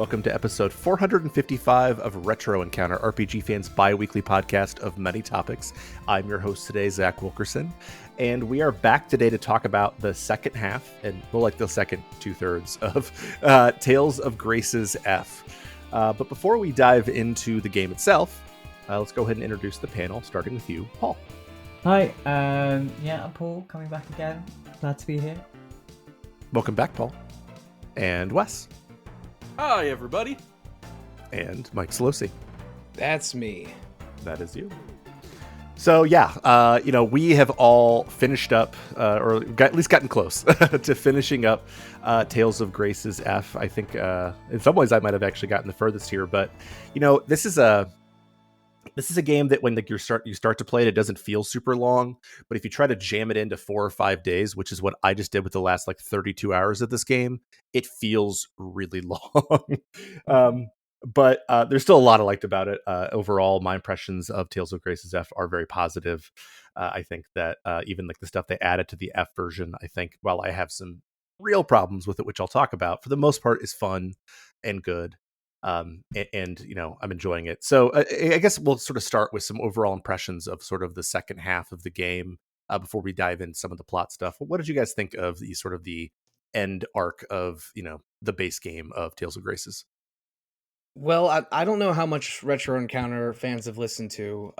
welcome to episode 455 of Retro Encounter, RPG fans' bi-weekly podcast of many topics. I'm your host today, Zach Wilkerson, and we are back today to talk about the second half, and more like the second two-thirds of Tales of Grace's F. But before we dive into the game itself, let's go ahead and introduce the panel, starting with you, Paul. Hi, I'm Paul, coming back again. Glad to be here. Welcome back, Paul. And Wes. Hi, everybody. And Mike Sollosi. That's me. That is you. So yeah, we have all finished up, or at least gotten close to finishing up Tales of Grace's F. I think in some ways I might have actually gotten the furthest here, but this is a game that when you start to play it, it doesn't feel super long. But if you try to jam it into 4 or 5 days, which is what I just did with the last 32 hours of this game, it feels really long. But there's still a lot I liked about it. Overall, my impressions of Tales of Grace's F are very positive. I think that even the stuff they added to the F version, I think while I have some real problems with it, which I'll talk about, for the most part is fun and good. And I'm enjoying it. So I guess we'll sort of start with some overall impressions of sort of the second half of the game before we dive into some of the plot stuff. What did you guys think of the end arc of the base game of Tales of Graces? Well, I don't know how much Retro Encounter fans have listened to,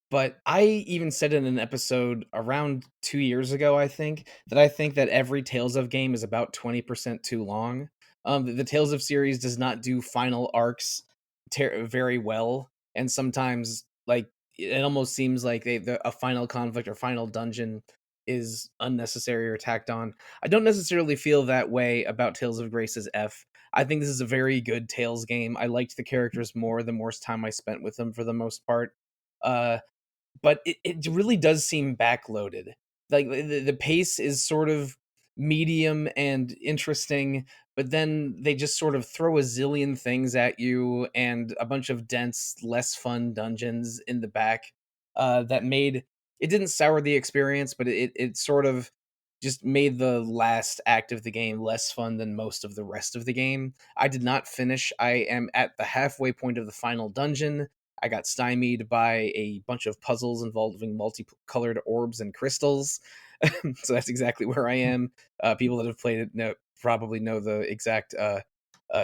but I even said in an episode around 2 years ago, I think that every Tales of game is about 20% too long. The Tales of series does not do final arcs very well, and sometimes it almost seems like a final conflict or final dungeon is unnecessary or tacked on. I don't necessarily feel that way about Tales of Grace's F. I think this is a very good Tales game. I liked the characters more the more time I spent with them for the most part. But it really does seem backloaded. Like the pace is sort of medium and interesting, but then they just sort of throw a zillion things at you and a bunch of dense, less fun dungeons in the back that made it didn't sour the experience, but it sort of just made the last act of the game less fun than most of the rest of the game. I did not finish. I am at the halfway point of the final dungeon. I got stymied by a bunch of puzzles involving multicolored orbs and crystals. So that's exactly where I am. People that have played it probably know the exact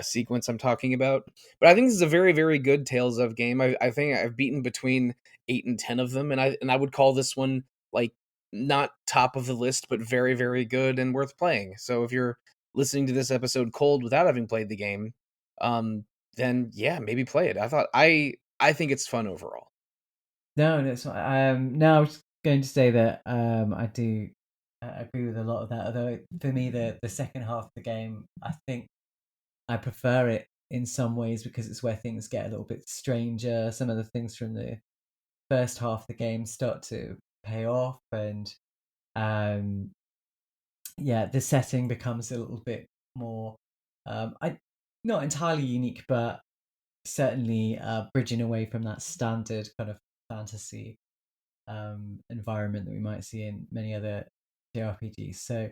sequence I'm talking about. But I think this is a very, very good Tales of game. I think I've beaten between 8 and 10 of them, and I would call this one not top of the list, but very, very good and worth playing. So if you're listening to this episode cold without having played the game, then yeah, maybe play it. I think it's fun overall. No, it's not. No, I was going to say that I do agree with a lot of that. Although for me, the second half of the game, I think I prefer it in some ways because it's where things get a little bit stranger. Some of the things from the first half of the game start to pay off, and the setting becomes a little bit more not entirely unique, but certainly bridging away from that standard kind of fantasy environment that we might see in many other JRPGs. So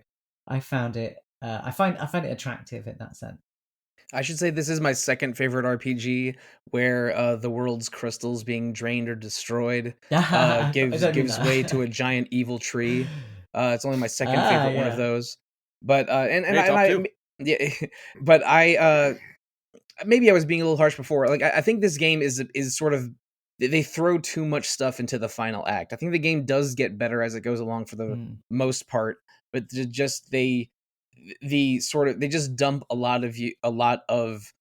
I found it I find it attractive in that sense. I should say this is my second favorite RPG, where the world's crystals being drained or destroyed gives way to a giant evil tree. It's only my second favorite one of those. But yeah, but I maybe I was being a little harsh before. I think this game is sort of, they throw too much stuff into the final act. I think the game does get better as it goes along for the most part, but they just dump a lot of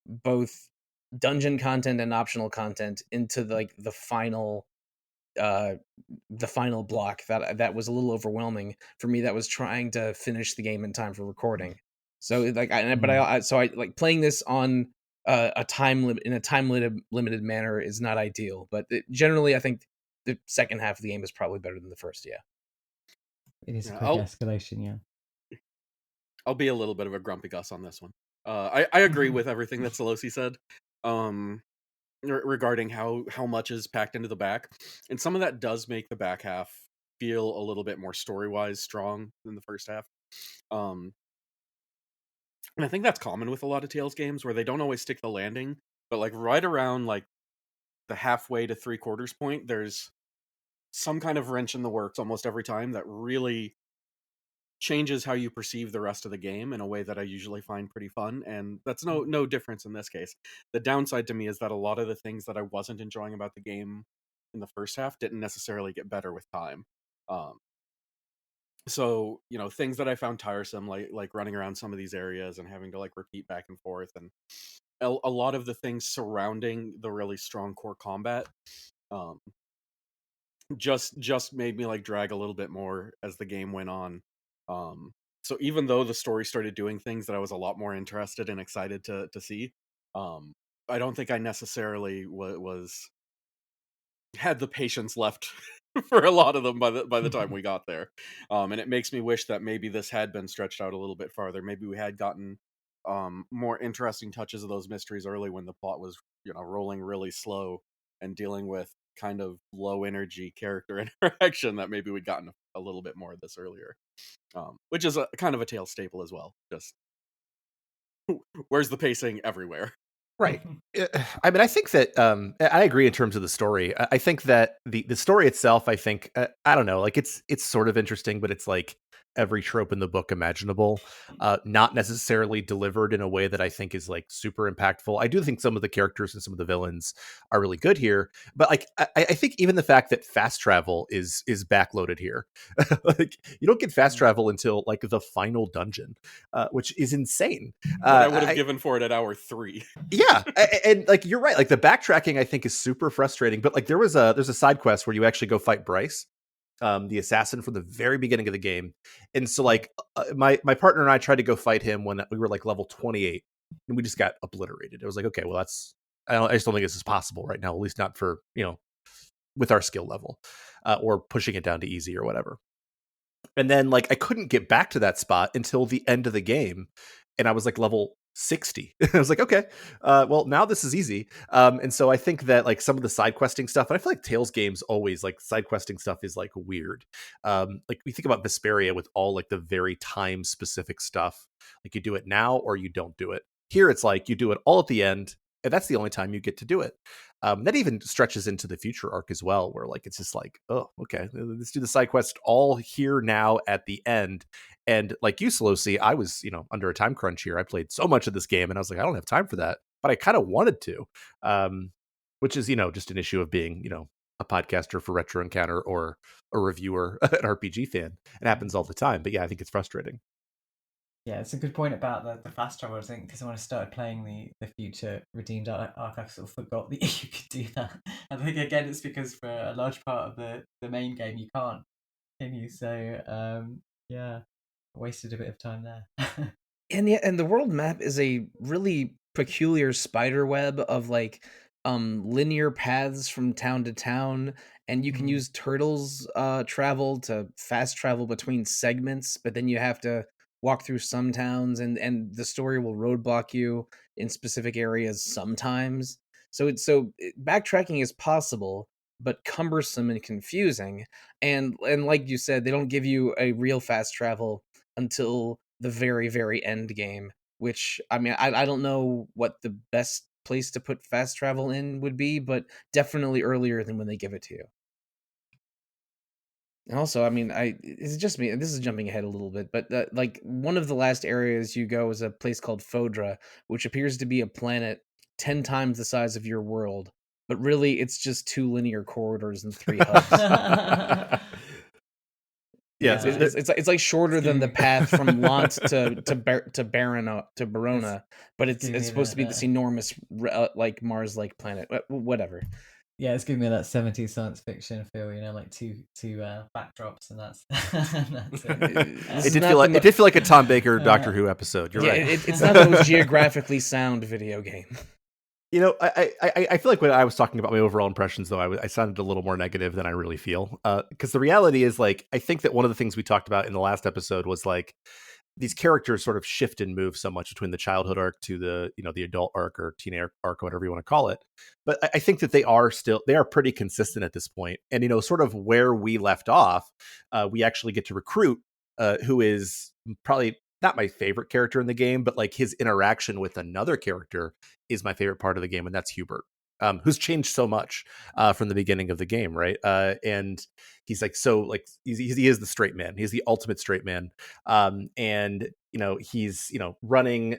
both dungeon content and optional content into the final block that was a little overwhelming for me, that was trying to finish the game in time for recording. So I like playing this on a time limited manner is not ideal, but generally I think the second half of the game is probably better than the first. Yeah, it is a quick escalation. Yeah, I'll be a little bit of a grumpy Gus on this one. I agree with everything that Sollosi said regarding how much is packed into the back, and some of that does make the back half feel a little bit more story-wise strong than the first half. And I think that's common with a lot of Tales games where they don't always stick the landing, but like right around like the halfway to 3/4 point, there's some kind of wrench in the works almost every time that really changes how you perceive the rest of the game in a way that I usually find pretty fun. And that's no difference in this case. The downside to me is that a lot of the things that I wasn't enjoying about the game in the first half didn't necessarily get better with time. Um, so things that I found tiresome, like running around some of these areas and having to like repeat back and forth, and a lot of the things surrounding the really strong core combat um just made me like drag a little bit more as the game went on. um so even though the story started doing things that I was a lot more interested and excited to see, um I don't think I necessarily was had the patience left for a lot of them by the time we got there. And it makes me wish that maybe this had been stretched out a little bit farther. Maybe we had gotten more interesting touches of those mysteries early when the plot was rolling really slow and dealing with kind of low energy character interaction, that maybe we'd gotten a little bit more of this earlier. Which is a kind of a Tale staple as well. Just where's the pacing everywhere? Right. I mean, I think that I agree in terms of the story. I think that the story itself, I think, I don't know, like it's sort of interesting, but it's like every trope in the book imaginable, not necessarily delivered in a way that I think is like super impactful. I do think some of the characters and some of the villains are really good here, but like I think even the fact that fast travel is backloaded here, like you don't get fast travel until like the final dungeon, which is insane. What I would have given for it at hour 3. Yeah, and like you're right, like the backtracking I think is super frustrating, but like there's a side quest where you actually go fight Bryce, the assassin from the very beginning of the game. And so like my partner and I tried to go fight him when we were like level 28, and we just got obliterated. It was like, okay, well I just don't think this is possible right now, at least not for with our skill level, or pushing it down to easy or whatever. And then like I couldn't get back to that spot until the end of the game, and I was like level 60. I was like, okay, well now this is easy. And so I think that like some of the side questing stuff, and I feel like Tales games always like side questing stuff is like weird. Like we think about Vesperia with all like the very time specific stuff, like you do it now or you don't do it. Here it's like you do it all at the end, and that's the only time you get to do it. That even stretches into the future arc as well, where like it's just like, oh, okay, let's do the side quest all here now at the end. And like you, Sollosi, I was under a time crunch here. I played so much of this game, and I was like, I don't have time for that, but I kind of wanted to, which is just an issue of being a podcaster for Retro Encounter or a reviewer, an RPG fan. It happens all the time, but yeah, I think it's frustrating. Yeah, it's a good point about the fast travel, I think, because when I started playing the future Redeemed Arc, I sort of forgot that you could do that. I think, again, it's because for a large part of the main game, you can't, can you? So, yeah, I wasted a bit of time there. And the world map is a really peculiar spider web of like linear paths from town to town, and you can use turtles travel to fast travel between segments, but then you have to walk through some towns, and the story will roadblock you in specific areas sometimes. So backtracking is possible, but cumbersome and confusing. And like you said, they don't give you a real fast travel until the very, very end game, which I mean, I don't know what the best place to put fast travel in would be, but definitely earlier than when they give it to you. And also, I mean, it's just me. This is jumping ahead a little bit, but like one of the last areas you go is a place called Fodra, which appears to be a planet 10 times the size of your world, but really it's just 2 linear corridors and 3 hubs. Yeah, it's like shorter than the path from Lant to Barona, but it's supposed to be this enormous like Mars-like planet. Whatever. Yeah, it's giving me that 70s science fiction feel, like two backdrops, and that's it did feel like a Tom Baker Doctor Who episode. You're right. It's not the most geographically sound video game. I feel like when I was talking about my overall impressions, though, I sounded a little more negative than I really feel. Because the reality is, like, I think that one of the things we talked about in the last episode was like these characters sort of shift and move so much between the childhood arc to the the adult arc or teen arc, whatever you want to call it. But I think that they are pretty consistent at this point. And sort of where we left off, we actually get to recruit who is probably not my favorite character in the game, but like his interaction with another character is my favorite part of the game, and that's Hubert, who's changed so much from the beginning of the game, right? And he's like so like he is the straight man. He's the ultimate straight man, and he's running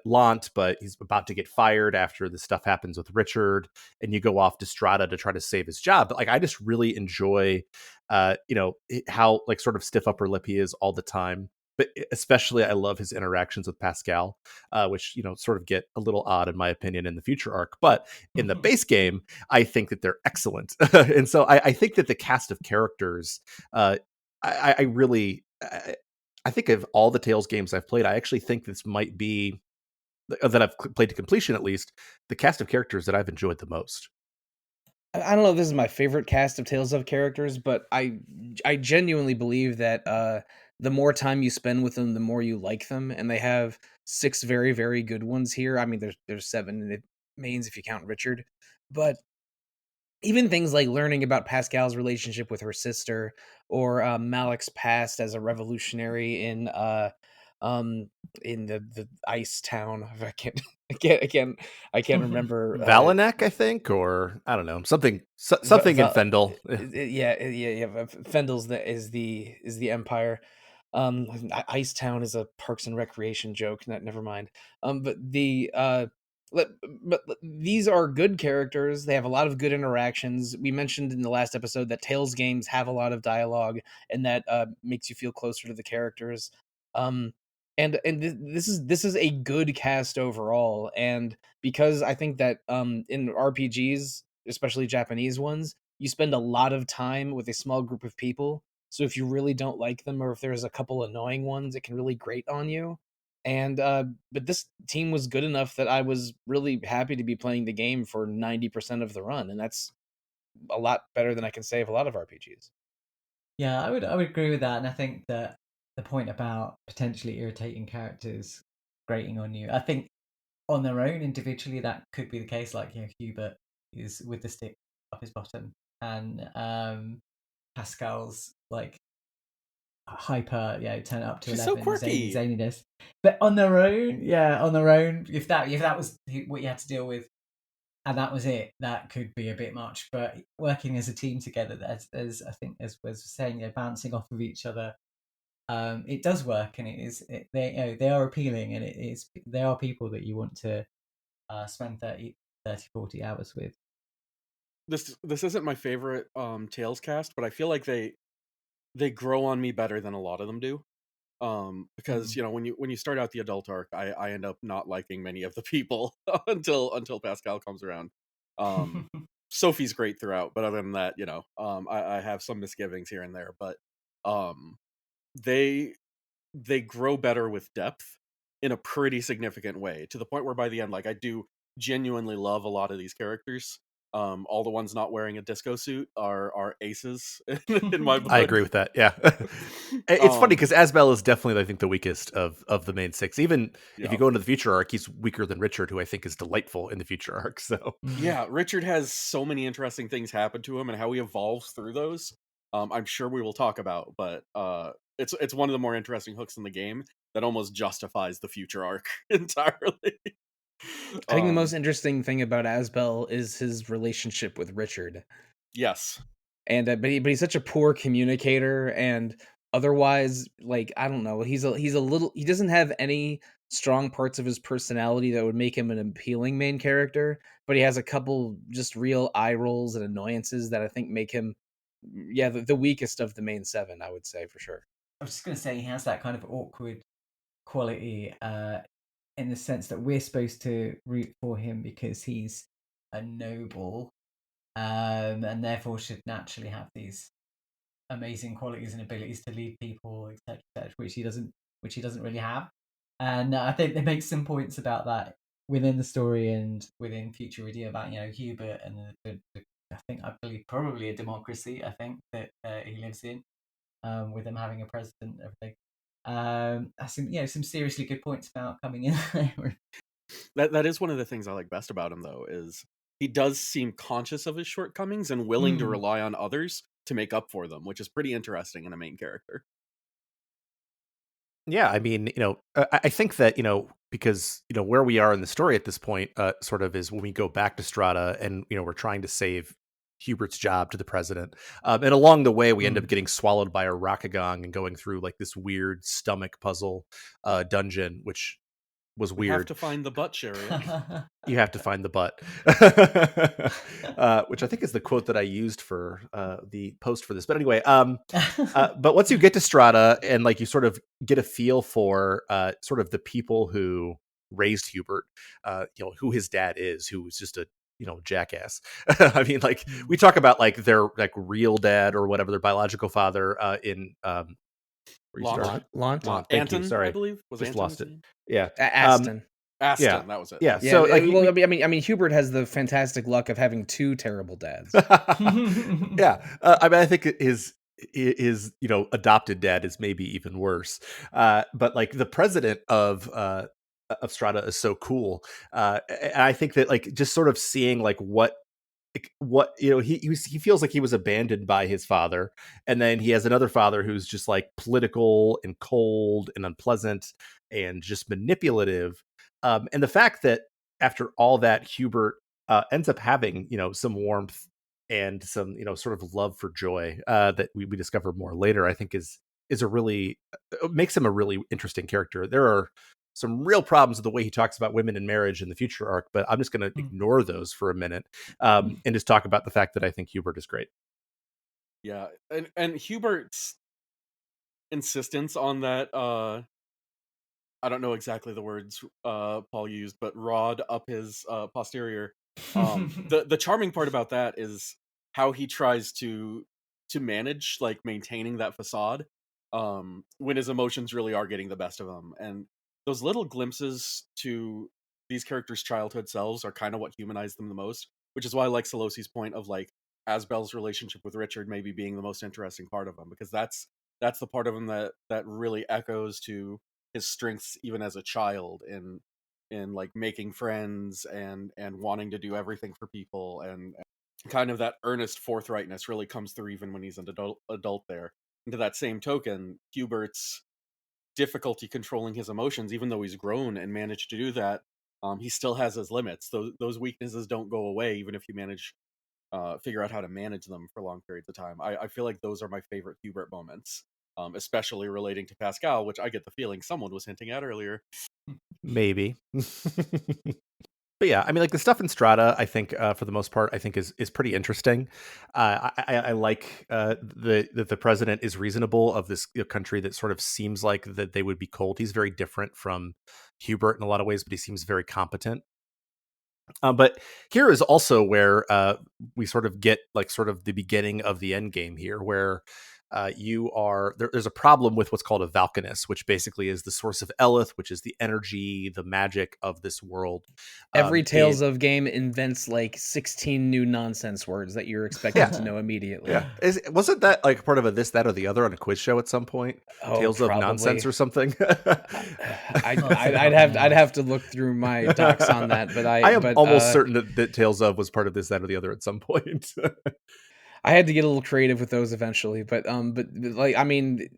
Lant, but he's about to get fired after the stuff happens with Richard, and you go off to Strata to try to save his job. But like I just really enjoy how like sort of stiff upper lip he is all the time. But especially I love his interactions with Pascal, which sort of get a little odd in my opinion in the future arc. But in the base game, I think that they're excellent. And so I think that the cast of characters, I really I think of all the Tales games I've played, I actually think this might be that I've played to completion, at least the cast of characters that I've enjoyed the most. I don't know if this is my favorite cast of Tales of characters, but I genuinely believe that the more time you spend with them, the more you like them, and they have 6 very, very good ones here. I mean, there's 7 in the mains if you count Richard, but even things like learning about Pascal's relationship with her sister, or Malik's past as a revolutionary um in the ice town. I can't remember. Valenek, I think, or I don't know, something in Fendel. Fendel's is the Empire. Ice Town is a Parks and Recreation joke. Never mind. But these are good characters. They have a lot of good interactions. We mentioned in the last episode that Tales games have a lot of dialogue, and that makes you feel closer to the characters. Um, this is a good cast overall, and because I think that in RPGs, especially Japanese ones, you spend a lot of time with a small group of people. So if you really don't like them, or if there's a couple annoying ones, it can really grate on you. And but this team was good enough that I was really happy to be playing the game for 90% of the run, and that's a lot better than I can say of a lot of RPGs. Yeah, I would agree with that, and I think that the point about potentially irritating characters grating on you, I think on their own individually that could be the case. Like Hubert is with the stick up his bottom, and Pascal's like hyper, turn it up to She's so 11, quirky. zaniness. But on their own, if that was what you had to deal with, and that was it, that could be a bit much. But working as a team together, as I think as Wes was saying, bouncing off of each other, it does work, and they are appealing, and they are people that you want to spend 40 hours with. This isn't my favorite Tales cast, but I feel like they grow on me better than a lot of them do. Because when you start out the adult arc, I end up not liking many of the people until Pascal comes around. Sophie's great throughout, but other than that, I have some misgivings here and there. But they they grow better with depth in a pretty significant way, to the point where by the end, like, I do genuinely love a lot of these characters. All the ones not wearing a disco suit are aces in my I book. agree with that. Yeah. It's funny Um, because Asbel is definitely, I think, the weakest of the main 6. Even if you yeah. go into the future arc, he's weaker than Richard, who I think is delightful in the future arc. So Yeah, Richard has so many interesting things happen to him, and how he evolves through those. I'm sure we will talk about, but it's one of the more interesting hooks in the game that almost justifies the future arc entirely. I think the most um, interesting thing about Asbel is his relationship with Richard. yes, And but he's such a poor communicator, and otherwise, like, I don't know, he's a little, he doesn't have any strong parts of his personality that would make him an appealing main character, but he has a couple just real eye rolls and annoyances that I think make him, the weakest of the main 7, I would say, for sure. I was just going to say he has that kind of awkward quality, in the sense that we're supposed to root for him because he's a noble, and therefore should naturally have these amazing qualities and abilities to lead people, etc., which he doesn't really have. And I think they make some points about that within the story and within Future Redeem about Hubert and I believe probably a democracy. I think that he lives in, with them having a president and everything. Some seriously good points about coming in there. that is one of the things I like best about him, though, is he does seem conscious of his shortcomings and willing to rely on others to make up for them, which is pretty interesting in a main character. Yeah, I mean, I think that, because, where we are in the story at this point, sort of is when we go back to Strata and, we're trying to save Hubert's job to the president. And along the way, we end up getting swallowed by a Rakagong and going through like this weird stomach puzzle dungeon, which was We have weird. to find the butt, Chariot. You have to find the butt, which I think is the quote that I used for the post for this. But anyway, but once you get to Strata and like you sort of get a feel for sort of the people who raised Hubert, who his dad is, who was just a jackass. I mean, like we talk about like their like real dad or whatever, their biological father in Lant. Thank Anton, you. Sorry, I believe. Was just Anton lost it. his name? Yeah, Aston. Aston, yeah. that was it. Yeah. Yeah. So, like, well, I mean, Hubert has the fantastic luck of having two terrible dads. yeah. I mean, I think his adopted dad is maybe even worse. But like the president of Strata is so cool. And I think that like just sort of seeing like what he feels like he was abandoned by his father, and then he has another father who's just like political and cold and unpleasant and just manipulative. And the fact that after all that, Hubert ends up having some warmth and some sort of love for Joy that we discover more later, I think is a really makes him a really interesting character. There are some real problems with the way he talks about women and marriage in the future arc, but I'm just going to ignore those for a minute and just talk about the fact that I think Hubert is great. Yeah, and Hubert's insistence on that I don't know exactly the words Paul used, but rod up his posterior. The charming part about that is how he tries to manage like maintaining that facade when his emotions really are getting the best of him. And those little glimpses to these characters' childhood selves are kind of what humanize them the most, which is why I like Sollosi's point of like Asbel's relationship with Richard maybe being the most interesting part of him, because that's the part of him that really echoes to his strengths even as a child in like making friends and wanting to do everything for people, and kind of that earnest forthrightness really comes through even when he's an adult there. And to that same token, Hubert's difficulty controlling his emotions, even though he's grown and managed to do that, he still has his limits. Those weaknesses don't go away even if you manage figure out how to manage them for long periods of time. I feel like those are my favorite Hubert moments, especially relating to Pascal, which I get the feeling someone was hinting at earlier. Maybe. But yeah, I mean, like the stuff in Strata, I think for the most part, I think is pretty interesting. I like the president is reasonable of this country that sort of seems like that they would be cold. He's very different from Hubert in a lot of ways, but he seems very competent. But here is also where we sort of get like sort of the beginning of the end game here, where there's a problem with what's called a Valkanus, which basically is the source of Iliff, which is the energy, the magic of this world. Every Tales of game invents like 16 new nonsense words that you're expected to know immediately. Yeah, wasn't that like part of a this, that, or the other on a quiz show at some point? Tales probably. of nonsense or something. I'd have to look through my docs on that, but I am almost certain that Tales of was part of this, that, or the other at some point. I had to get a little creative with those eventually, but like I mean,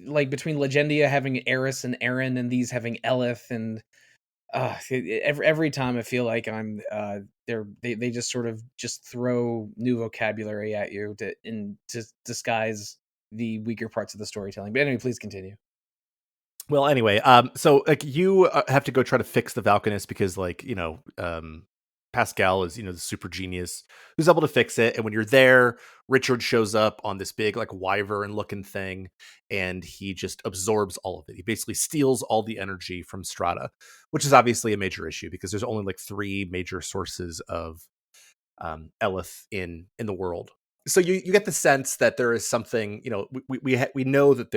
like between Legendia having Eris and Aaron and these having Iliff, and every time I feel like I'm they just sort of just throw new vocabulary at you to disguise the weaker parts of the storytelling. But anyway, please continue. Well, anyway, so like you have to go try to fix the Valkanus because like Pascal is the super genius who's able to fix it, and when you're there, Richard shows up on this big like wyvern looking thing, and he just absorbs all of it. He basically steals all the energy from Strata, which is obviously a major issue because there's only like 3 major sources of Iliff in the world. So you get the sense that there is something, we know that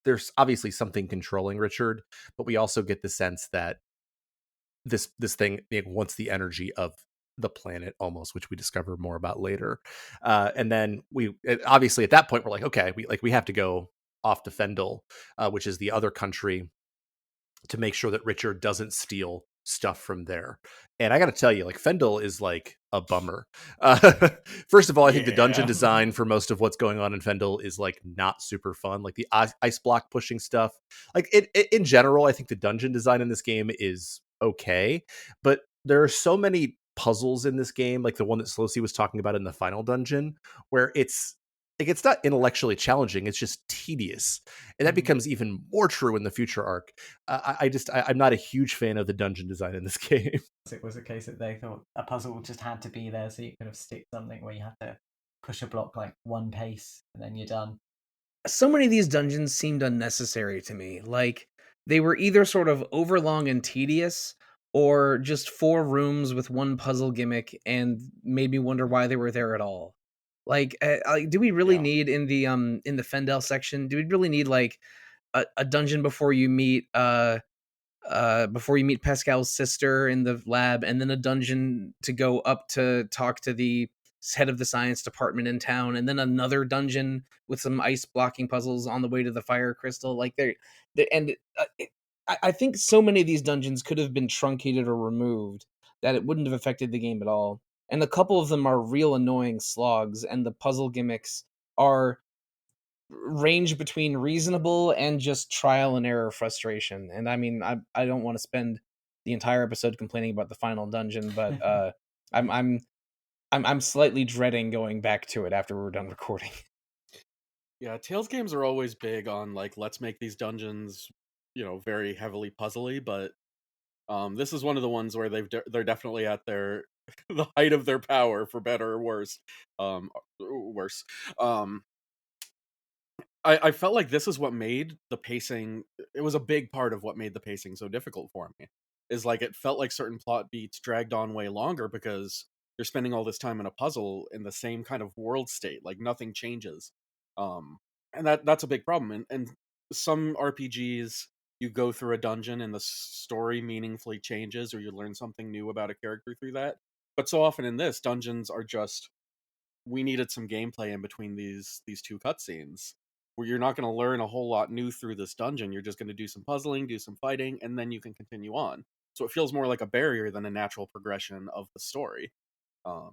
there's obviously something controlling Richard, but we also get the sense that this thing wants the energy of the planet almost, which we discover more about later. And then we obviously at that point we're like, okay, we have to go off to Fendel, which is the other country, to make sure that Richard doesn't steal stuff from there. And I got to tell you, like Fendel is like a bummer. Uh, First of all, I think the dungeon design for most of what's going on in Fendel is like not super fun. Like the ice block pushing stuff, like in general, I think the dungeon design in this game is okay, but there are so many puzzles in this game, like the one that Sollosi was talking about in the final dungeon, where it's like it's not intellectually challenging, it's just tedious, and that becomes even more true in the future arc. I'm not a huge fan of the dungeon design in this game. It was a case that they thought a puzzle just had to be there, so you could have stick something where you have to push a block like one pace and then you're done. So many of these dungeons seemed unnecessary to me. Like they were either sort of overlong and tedious, or just 4 rooms with one puzzle gimmick, and made me wonder why they were there at all. Like, do we really need in the Fendel section? Do we really need like a dungeon before you meet Pascal's sister in the lab, and then a dungeon to go up to talk to the head of the science department in town, and then another dungeon with some ice blocking puzzles on the way to the fire crystal? Like I think so many of these dungeons could have been truncated or removed that it wouldn't have affected the game at all. And a couple of them are real annoying slogs, and the puzzle gimmicks are range between reasonable and just trial and error frustration. And I mean, I don't want to spend the entire episode complaining about the final dungeon, but I'm slightly dreading going back to it after we're done recording. Yeah, Tales games are always big on like, let's make these dungeons, very heavily puzzly, but this is one of the ones where they're definitely at their the height of their power, for better or worse. Worse. I felt like this is what made the pacing. It was a big part of what made the pacing so difficult for me. Is like it felt like certain plot beats dragged on way longer because you're spending all this time in a puzzle in the same kind of world state. Like nothing changes, and that's a big problem. And some RPGs, you go through a dungeon and the story meaningfully changes, or you learn something new about a character through that. But so often in this, dungeons are just, we needed some gameplay in between these two cutscenes, where you're not going to learn a whole lot new through this dungeon. You're just going to do some puzzling, do some fighting, and then you can continue on. So it feels more like a barrier than a natural progression of the story. Um,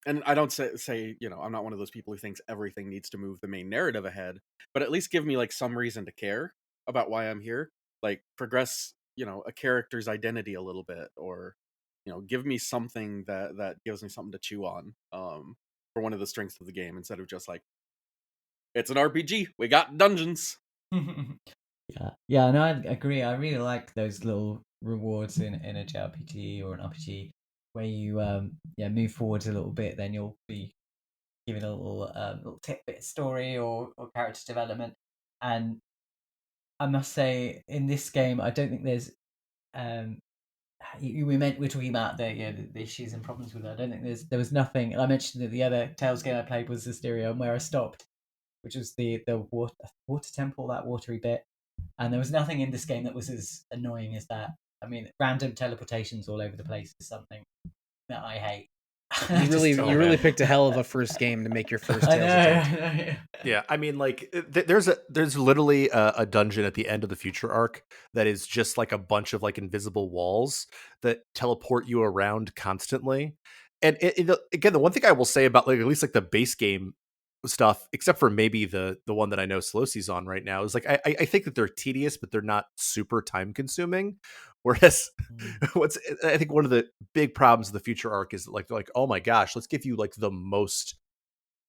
and I don't say I'm not one of those people who thinks everything needs to move the main narrative ahead, but at least give me like some reason to care about why I'm here. Like progress, a character's identity a little bit, or give me something that gives me something to chew on. For one of the strengths of the game, instead of just like, it's an RPG, we got dungeons. Yeah, no, I agree. I really like those little rewards in a JRPG or an RPG where you move forwards a little bit, then you'll be given a little tidbit of story or character development. And I must say, in this game, I don't think there's we're talking about the issues and problems with it. I don't think there was nothing. I mentioned that the other Tales game I played was Asteria, and where I stopped, which was the water temple, that watery bit. And there was nothing in this game that was as annoying as that. I mean, random teleportations all over the place is something that I hate. You really picked a hell of a first game to make your first Tales attempt. Yeah, I mean, like there's literally a dungeon at the end of the future arc that is just like a bunch of like invisible walls that teleport you around constantly. And again, the one thing I will say about like at least like the base game stuff, except for maybe the one that I know Solosi's on right now, is like I think that they're tedious, but they're not super time consuming. Whereas I think one of the big problems of the future arc is like oh my gosh, let's give you like the most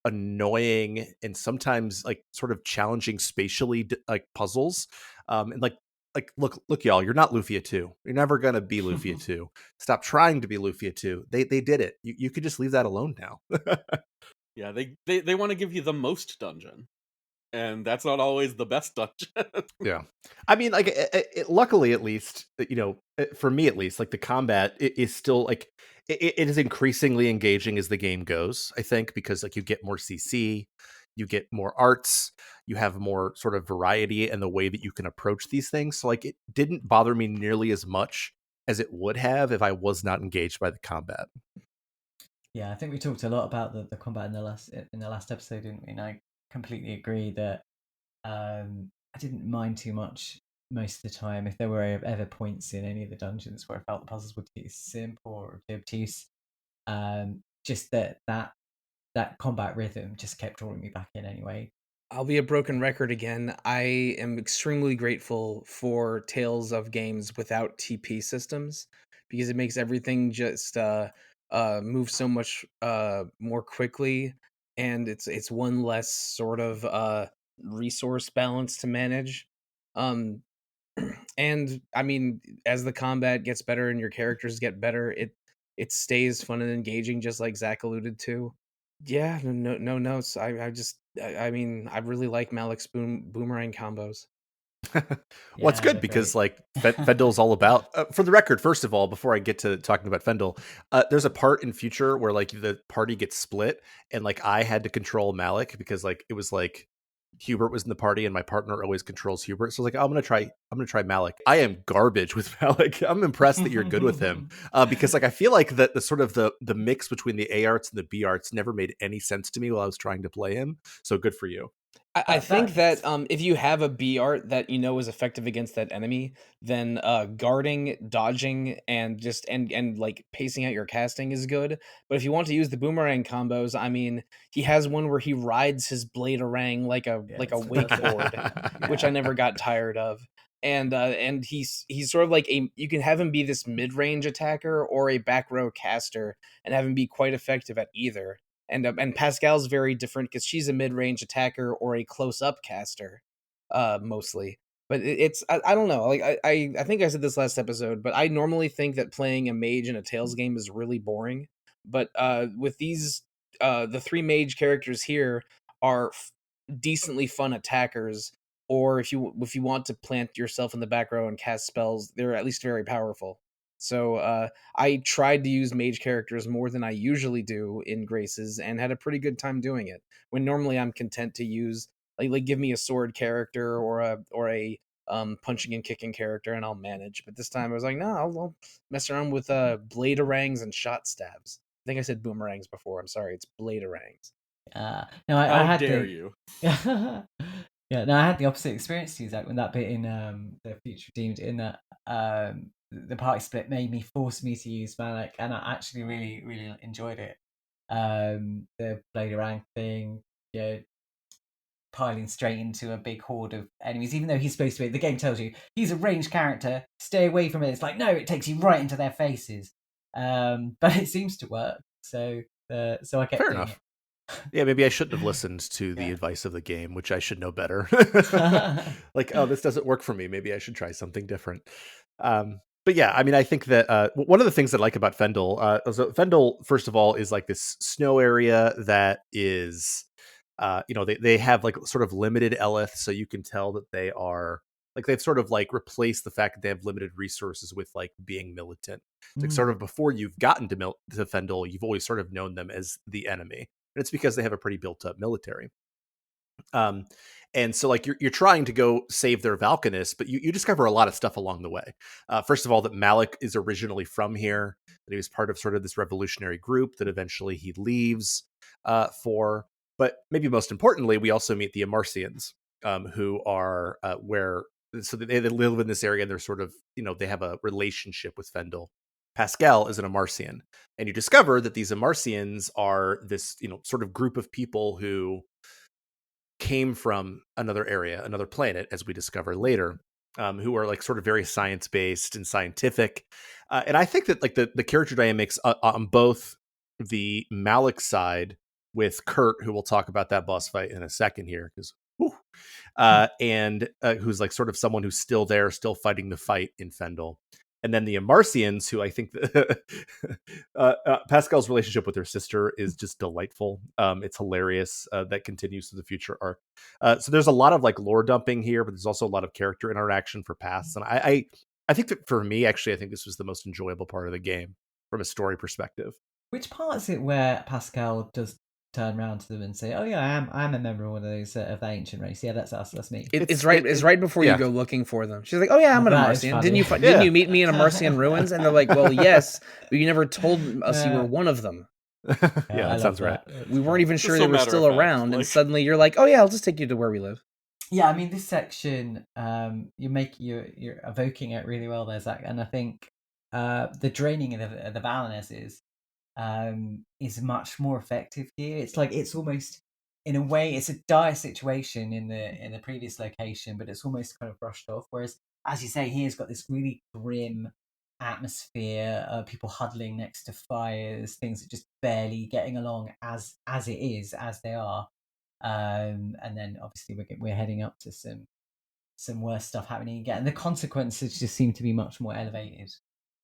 annoying and sometimes like sort of challenging spatially like puzzles, and like look y'all, you're not Lufia 2, you're never gonna be Lufia 2. Stop trying to be Lufia 2. They did it. You could just leave that alone now. Yeah, they want to give you the most dungeon, and that's not always the best dungeon. Yeah, I mean, like luckily, at least for me at least, like the combat is still like it is increasingly engaging as the game goes. I think because like you get more CC, you get more arts, you have more sort of variety in the way that you can approach these things. So like it didn't bother me nearly as much as it would have if I was not engaged by the combat. Yeah, I think we talked a lot about the combat in the last episode, didn't we? And I completely agree that I didn't mind too much most of the time. If there were ever points in any of the dungeons where I felt the puzzles were too simple or too obtuse, just that combat rhythm just kept drawing me back in anyway. I'll be a broken record again. I am extremely grateful for Tales of games without TP systems, because it makes everything just move so much more quickly, and it's one less sort of resource balance to manage. Um, and I mean, as the combat gets better and your characters get better, it stays fun and engaging, just like Zach alluded to. Yeah, no notes. I mean, I really like Malik's boomerang combos. Well, it's Yeah, good they're because great. like Fendel's all about. For the record, first of all, before I get to talking about Fendel, there's a part in Future where like the party gets split, and like I had to control Malik because like it was like Hubert was in the party, and my partner always controls Hubert. So I was like, oh, I'm gonna try Malik. I am garbage with Malik. I'm impressed that you're good with him because like I feel like that the sort of the mix between the A arts and the B arts never made any sense to me while I was trying to play him. So good for you. I think That's that if you have a B art that you know is effective against that enemy, then guarding, dodging, and just and like pacing out your casting is good. But if you want to use the boomerang combos, I mean, he has one where he rides his blade orang like a that's wakeboard, which Yeah. I never got tired of. And he's sort of like you can have him be this mid range attacker or a back row caster, and have him be quite effective at either. And Pascal's very different because she's a mid-range attacker or a close-up caster, mostly. But I don't know. Like I think I said this last episode, but I normally think that playing a mage in a Tales game is really boring. But with these, the three mage characters here are decently fun attackers. Or if you want to plant yourself in the back row and cast spells, they're at least very powerful. So I tried to use mage characters more than I usually do in Graces and had a pretty good time doing it. When normally I'm content to use like give me a sword character or a punching and kicking character and I'll manage. But this time I was like, no, I'll mess around with blade orangs and shot stabs. I think I said boomerangs before. I'm sorry, it's blade orangs. No, I How had dare the you? yeah, no, I had the opposite experience to you, Zach, when that bit in the Future Redeemed, in that the party split forced me to use Malik, and I actually really enjoyed it. The Blade rank thing, yeah, piling straight into a big horde of enemies, even though he's supposed to be. The game tells you he's a ranged character, stay away from it. It's like, no, it takes you right into their faces. But it seems to work, so I kept Fair doing enough. Yeah, maybe I shouldn't have listened to the Yeah. advice of the game, which I should know better. Like, oh, this doesn't work for me. Maybe I should try something different. But yeah, I mean, I think that one of the things I like about Fendel, so Fendel, first of all, is like this snow area that is, they have like sort of limited Iliff, so you can tell that they are like they've sort of like replaced the fact that they have limited resources with like being militant. It's like sort of before you've gotten to Fendel, you've always sort of known them as the enemy. And it's because they have a pretty built up military. And so like you're trying to go save their Valkanist, but you discover a lot of stuff along the way. First of all, that Malik is originally from here, that he was part of sort of this revolutionary group that eventually he leaves for. But maybe most importantly, we also meet the Amarcians, who are so they live in this area and they're sort of, they have a relationship with Fendel. Pascal is an Amarcian, and you discover that these Amarcians are this, sort of group of people who came from another area, another planet, as we discover later, who are like sort of very science-based and scientific. And I think that like the character dynamics on both the Malik side with Kurt, who we'll talk about that boss fight in a second here, because and who's like sort of someone who's still there, still fighting the fight in Fendel. And then the Amarcians, who I think Pascal's relationship with her sister is just delightful. It's hilarious. That continues to the future arc. So there's a lot of like lore dumping here, but there's also a lot of character interaction for paths. And I think that for me, actually, I think this was the most enjoyable part of the game from a story perspective. Which part is it where Pascal does turn around to them and say, "Oh yeah, I'm a member of one of those of the ancient race. Yeah, that's us. That's me." It's right before you go looking for them. She's like, "Oh yeah, I'm an That is Amarcian. funny. Didn't you meet me in Amarcian ruins?" And they're like, "Well, yes, but you never told us you were one of them. Yeah, that sounds right. We weren't even sure Just they so were matter still of fact, around." And like- suddenly you're like, "Oh yeah, I'll just take you to where we live." Yeah, I mean this section, you're evoking it really well there, Zach, and I think the draining of the Baronesses is much more effective here. It's like it's almost, in a way, it's a dire situation in the previous location, but it's almost kind of brushed off. Whereas, as you say, here's got this really grim atmosphere, people huddling next to fires, things that just barely getting along as it is, as they are. And then obviously we're heading up to some worse stuff happening again. And the consequences just seem to be much more elevated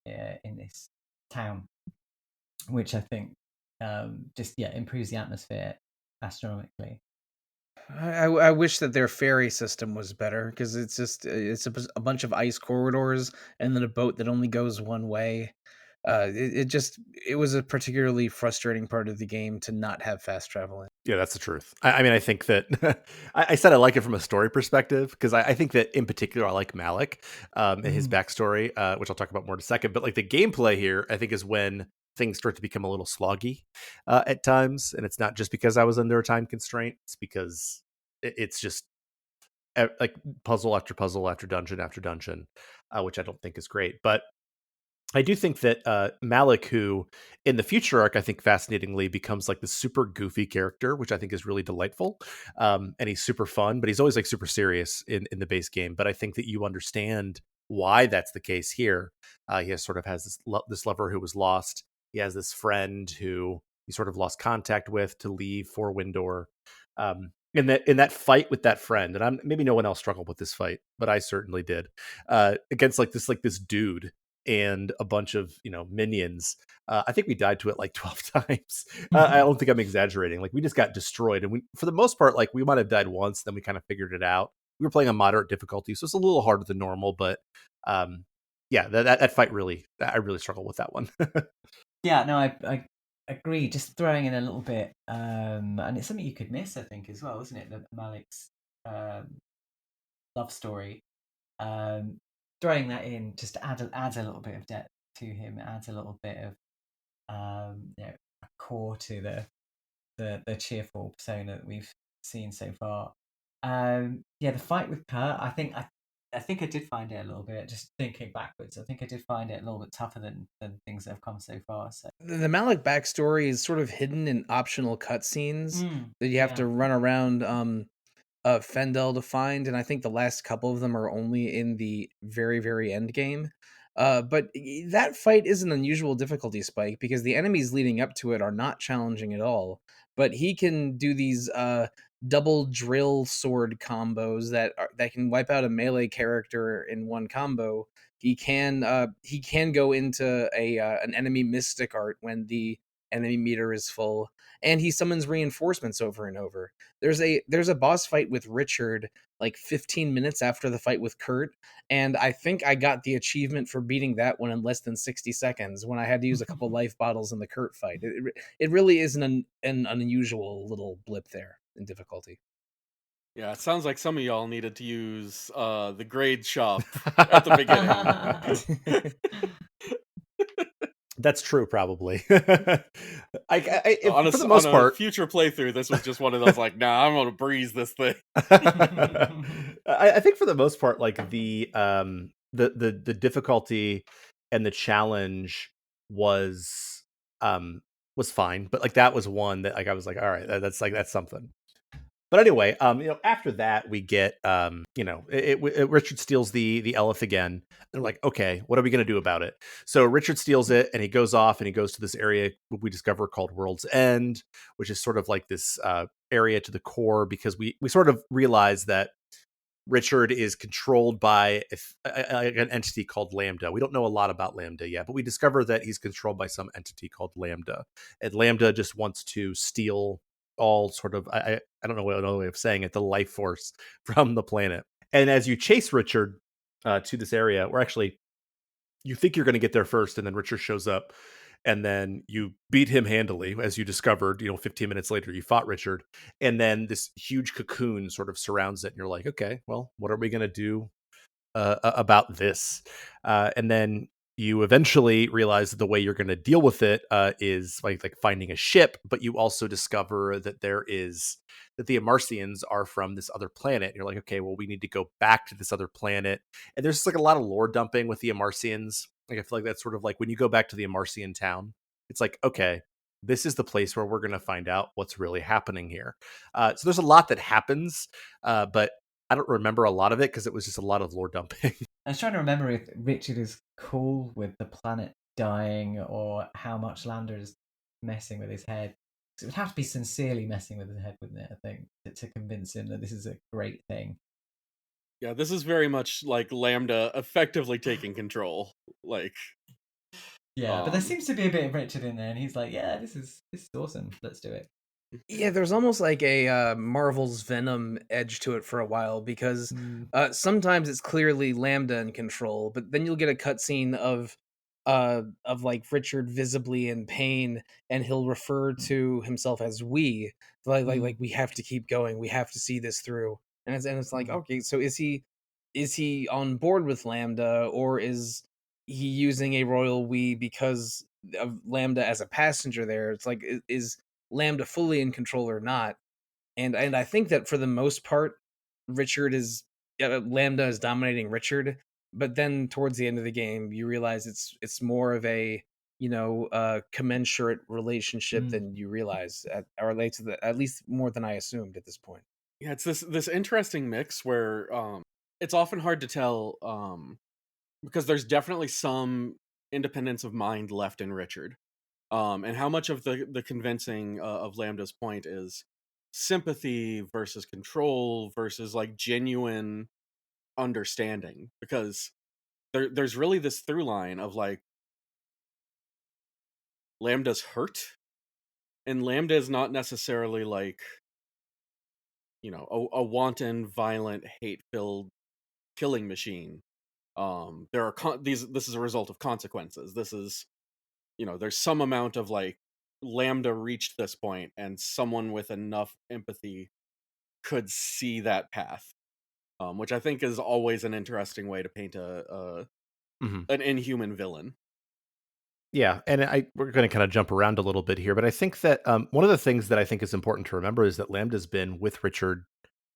in this town, which I think just improves the atmosphere astronomically. I wish that their ferry system was better, because it's a bunch of ice corridors and then a boat that only goes one way. It was a particularly frustrating part of the game to not have fast travel in. Yeah, that's the truth. I mean, I think that I said I like it from a story perspective because I think that in particular I like Malik and his backstory, which I'll talk about more in a second. But like the gameplay here, I think is when things start to become a little sloggy at times, and it's not just because I was under a time constraint; it's because it's just like puzzle after dungeon after dungeon, which I don't think is great. But I do think that Malik, who in the future arc, I think fascinatingly becomes like this super goofy character, which I think is really delightful. And he's super fun, but he's always like super serious in the base game. But I think that you understand why that's the case here. He has this lover who was lost. He has this friend who he sort of lost contact with to leave for Windor. In that fight with that friend, and maybe no one else struggled with this fight, but I certainly did, against like this dude and a bunch of minions. I think we died to it like 12 times. I don't think I'm exaggerating. Like we just got destroyed, and for the most part, like we might have died once, then we kind of figured it out. We were playing on moderate difficulty, so it's a little harder than normal. But yeah, that fight I really struggled with that one. Yeah, no, I agree. Just throwing in a little bit, and it's something you could miss, I think, as well, isn't it? The Malik's love story. Throwing that in just adds a little bit of depth to him. It adds a little bit of a core to the cheerful persona that we've seen so far. The fight with Kurt, I think I did find it a little bit, just thinking backwards, I think I did find it a little bit tougher than things that have come so far. So The Malik backstory is sort of hidden in optional cutscenes that you have to run around Fendel to find, and I think the last couple of them are only in the very, very end game. But that fight is an unusual difficulty spike because the enemies leading up to it are not challenging at all. But he can do these double drill sword combos that can wipe out a melee character in one combo. He can go into an enemy mystic art when the enemy meter is full, and he summons reinforcements over and over. There's a boss fight with Richard like 15 minutes after the fight with Kurt, and I think I got the achievement for beating that one in less than 60 seconds when I had to use a couple life bottles in the Kurt fight. It really is an unusual little blip there in difficulty. Yeah, it sounds like some of y'all needed to use the grade shop at the beginning. That's true, probably. On For the most part, future playthrough, this was just one of those like, nah, I'm gonna breeze this thing. I think for the most part, like the difficulty and the challenge was fine, but like that was one that like I was like, all right, that's something. But anyway, after that we get, Richard steals the Iliff again. And we're like, okay, what are we going to do about it? So Richard steals it and he goes off and he goes to this area we discover called World's End, which is sort of like this area to the core, because we sort of realize that Richard is controlled by an entity called Lambda. We don't know a lot about Lambda yet, but we discover that he's controlled by some entity called Lambda. And Lambda just wants to steal all sort of, I don't know what another way of saying it, the life force from the planet. And as you chase Richard to this area, where actually you think you're going to get there first, and then Richard shows up, and then you beat him handily, as you discovered, 15 minutes later, you fought Richard. And then this huge cocoon sort of surrounds it. And you're like, okay, well, what are we going to do about this? And then you eventually realize that the way you're going to deal with it is like finding a ship, but you also discover that the Amarcians are from this other planet. And you're like, okay, well, we need to go back to this other planet. And there's just like a lot of lore dumping with the Amarcians. Like I feel like that's sort of like when you go back to the Amarcian town, it's like, okay, this is the place where we're going to find out what's really happening here. So there's a lot that happens, but I don't remember a lot of it because it was just a lot of lore dumping. I was trying to remember if Richard is cool with the planet dying or how much Lambda is messing with his head. It would have to be sincerely messing with his head, wouldn't it? I think to convince him that this is a great thing. Yeah, this is very much like Lambda effectively taking control. Like, yeah, but there seems to be a bit of Richard in there, and he's like, "Yeah, this is awesome. Let's do it." Yeah, there's almost like a Marvel's Venom edge to it for a while because sometimes it's clearly Lambda in control, but then you'll get a cutscene of like Richard visibly in pain, and he'll refer to himself as we, like we have to keep going, we have to see this through, and it's like, okay, so is he on board with Lambda, or is he using a royal we because of Lambda as a passenger there? It's like, is Lambda fully in control or not? And I think that for the most part, Richard is Lambda is dominating Richard. But then towards the end of the game, you realize it's more of a commensurate relationship than you realize, or at least more than I assumed at this point. Yeah, it's this interesting mix where it's often hard to tell because there's definitely some independence of mind left in Richard. And how much of the convincing of Lambda's point is sympathy versus control versus like genuine understanding, because there's really this through line of like Lambda's hurt, and Lambda is not necessarily like, a wanton, violent, hate-filled killing machine. There are this is a result of consequences. This is, there's some amount of like Lambda reached this point and someone with enough empathy could see that path, which I think is always an interesting way to paint an inhuman villain. Yeah, and we're going to kind of jump around a little bit here, but I think that one of the things that I think is important to remember is that Lambda's been with Richard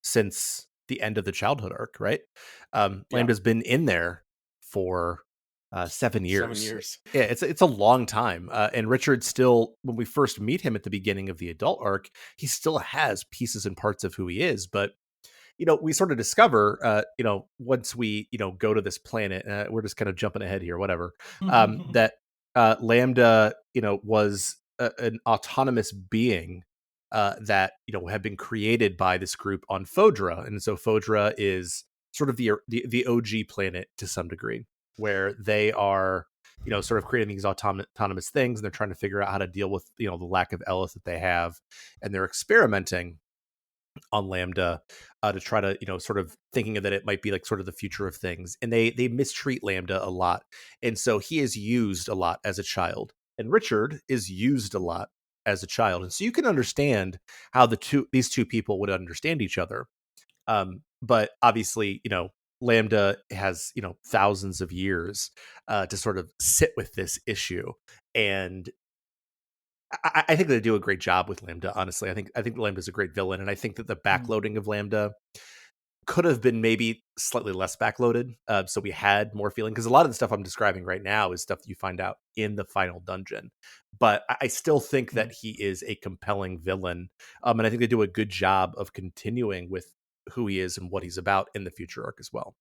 since the end of the childhood arc, right? Lambda's been in there for 7 years. 7 years. Yeah, it's a long time. And Richard still, when we first meet him at the beginning of the adult arc, he still has pieces and parts of who he is, but we sort of discover, once we, go to this planet, we're just kind of jumping ahead here, whatever, that Lambda, was an autonomous being that, had been created by this group on Fodra. And so Fodra is sort of the OG planet to some degree, where they are, sort of creating these autonomous things. And they're trying to figure out how to deal with, the lack of Iliff that they have. And they're experimenting on Lambda to try to, sort of thinking that it might be like sort of the future of things. And they mistreat Lambda a lot. And so he is used a lot as a child. And Richard is used a lot as a child. And so you can understand how these two people would understand each other. But obviously, Lambda has, thousands of years to sort of sit with this issue. And I think they do a great job with Lambda. Honestly, I think Lambda is a great villain, and I think that the backloading of Lambda could have been maybe slightly less backloaded, so we had more feeling. Because a lot of the stuff I'm describing right now is stuff that you find out in the final dungeon. But I still think that he is a compelling villain, and I think they do a good job of continuing with who he is and what he's about in the future arc as well.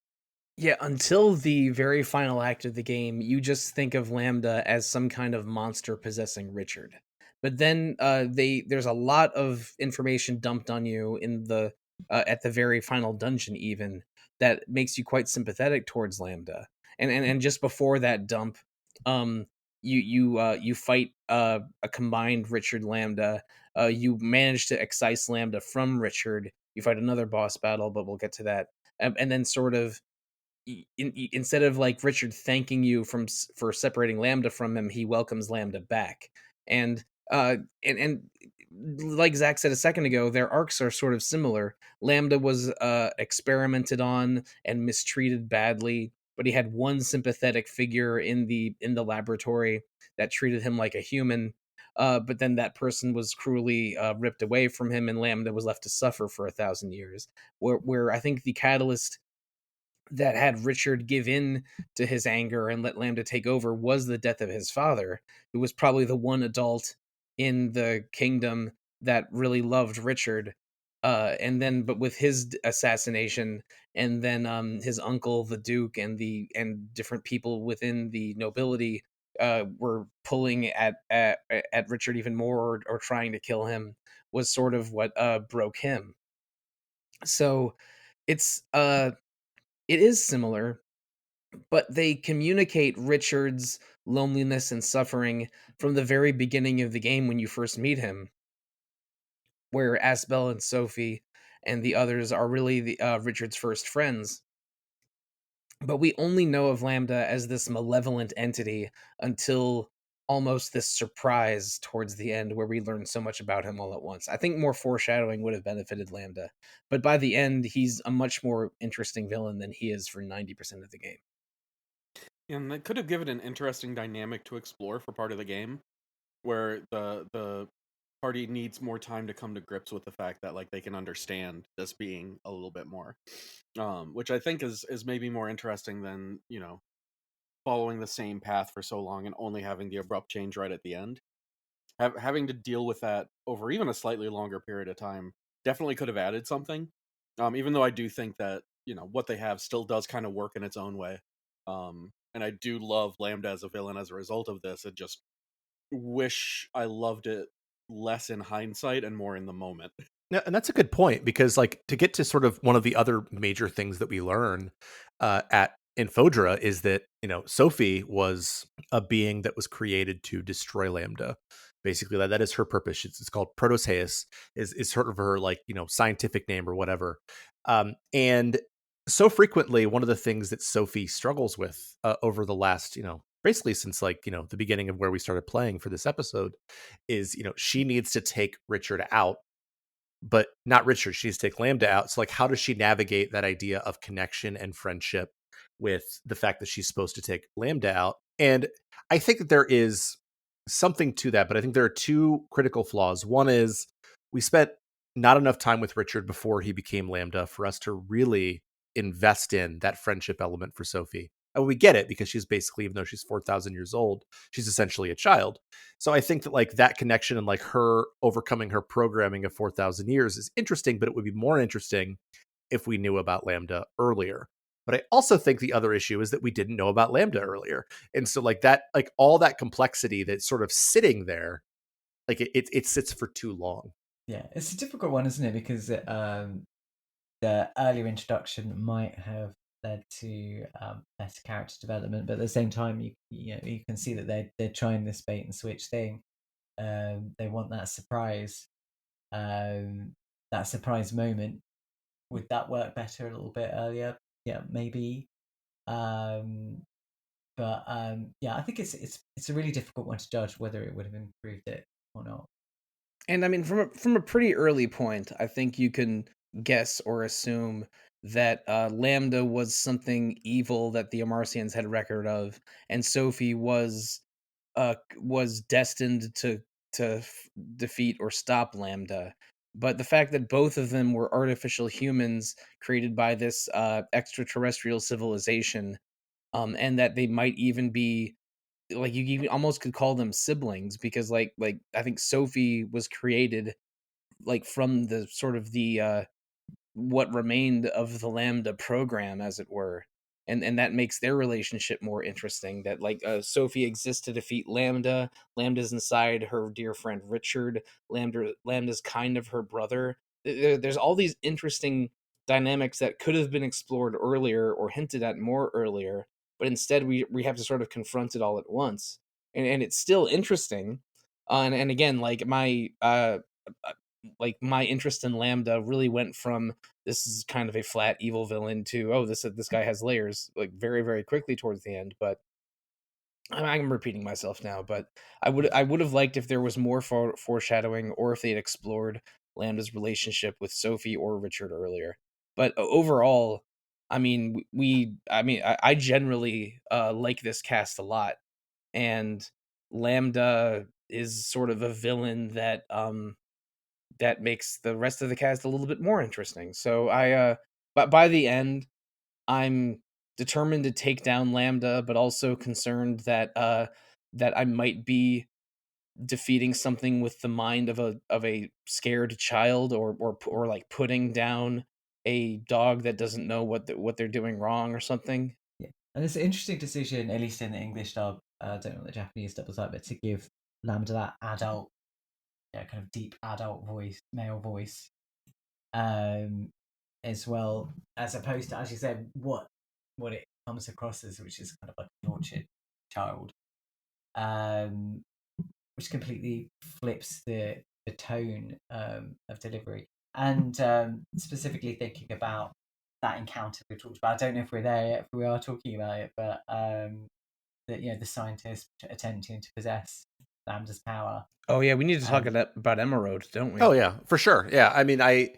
Yeah, until the very final act of the game, you just think of Lambda as some kind of monster possessing Richard. But then there's a lot of information dumped on you in the at the very final dungeon, even, that makes you quite sympathetic towards Lambda. And just before that dump, you fight a combined Richard Lambda. You manage to excise Lambda from Richard. You fight another boss battle, but we'll get to that. And then sort of, instead of like Richard thanking you for separating Lambda from him, he welcomes Lambda back. And like Zach said a second ago, their arcs are sort of similar. Lambda was experimented on and mistreated badly but he had one sympathetic figure in the laboratory that treated him like a human. But then that person was cruelly ripped away from him, and Lambda was left to suffer for 1,000 years. Where I think the catalyst that had Richard give in to his anger and let Lambda take over was the death of his father, who was probably the one adult in the kingdom that really loved Richard. And then, but with his assassination, and then his uncle, the Duke, and different people within the nobility were pulling at Richard even more, or trying to kill him, was sort of what broke him. So it's it is similar, but they communicate Richard's loneliness and suffering from the very beginning of the game when you first meet him, where Asbel and Sophie and the others are really the Richard's first friends. But we only know of Lambda as this malevolent entity until almost this surprise towards the end, where we learn so much about him all at once. I think more foreshadowing would have benefited Lambda, but by the end, he's a much more interesting villain than he is for 90% of the game. And that could have given an interesting dynamic to explore for part of the game, where the party needs more time to come to grips with the fact that like they can understand this being a little bit more, which I think is maybe more interesting than, you know, following the same path for so long and only having the abrupt change right at the end. Having to deal with that over even a slightly longer period of time definitely could have added something. Even though I do think that, you know, what they have still does kind of work in its own way. And I do love Lambda as a villain as a result of this. I just wish I loved it less in hindsight and more in the moment. Yeah, and that's a good point, because like to get to sort of one of the other major things that we learn at Infodra is that, you know, Sophie was a being that was created to destroy Lambda. Basically, that is her purpose. It's called Protoseus, is sort of her, like, you know, scientific name or whatever. And so frequently, one of the things that Sophie struggles with over the last, you know, basically since, like, you know, the beginning of where we started playing for this episode is, you know, she needs to take Richard out, but not Richard. She needs to take Lambda out. So, like, how does she navigate that idea of connection and friendship with the fact that she's supposed to take Lambda out? And I think that there is something to that, but I think there are two critical flaws. One is we spent not enough time with Richard before he became Lambda for us to really invest in that friendship element for Sophie. And we get it because she's basically, even though she's 4,000 years old, she's essentially a child. So I think that like that connection and like her overcoming her programming of 4,000 years is interesting, but it would be more interesting if we knew about Lambda earlier. But I also think the other issue is that we didn't know about Lambda earlier. And so like that, like all that complexity that's sort of sitting there, like it sits for too long. Yeah, it's a difficult one, isn't it? Because the earlier introduction might have led to better character development, but at the same time, you can see that they're trying this bait and switch thing. They want that surprise moment. Would that work better a little bit earlier? Yeah, maybe. But yeah, I think it's a really difficult one to judge whether it would have improved it or not. And I mean, from a pretty early point, I think you can guess or assume that Lambda was something evil that the Amarcians had record of, and Sophie was destined to defeat or stop Lambda. But the fact that both of them were artificial humans created by this extraterrestrial civilization, and that they might even be, like, you even almost could call them siblings, because like I think Sophie was created like from the sort of the what remained of the Lambda program, as it were. And that makes their relationship more interesting, that like Sophie exists to defeat Lambda. Lambda's inside her dear friend Richard. Lambda's kind of her brother. There's all these interesting dynamics that could have been explored earlier or hinted at more earlier, but instead we have to sort of confront it all at once. And it's still interesting. And again, like my interest in Lambda really went from, this is kind of a flat evil villain, to, oh, this guy has layers, like very, very quickly towards the end. But I'm repeating myself now, but I would have liked if there was more foreshadowing, or if they'd explored Lambda's relationship with Sophie or Richard earlier. But overall, I mean, I generally like this cast a lot, and Lambda is sort of a villain that makes the rest of the cast a little bit more interesting. So but by the end, I'm determined to take down Lambda, but also concerned that I might be defeating something with the mind of a scared child, or like putting down a dog that doesn't know what they're doing wrong or something. Yeah, and it's an interesting decision, at least in the English dub. I don't know what the Japanese dub was like, but to give Lambda that adult, kind of deep adult voice, male voice, um, as well, as opposed to, as you said, what it comes across as, which is kind of like a tortured child, um, which completely flips the tone of delivery. And specifically thinking about that encounter we talked about. I don't know if we're there yet, if we are talking about it, but the scientist attempting to possess Lambda's power. Oh yeah, we need to talk about Emerald, don't we? Oh yeah, for sure. Yeah, I mean, I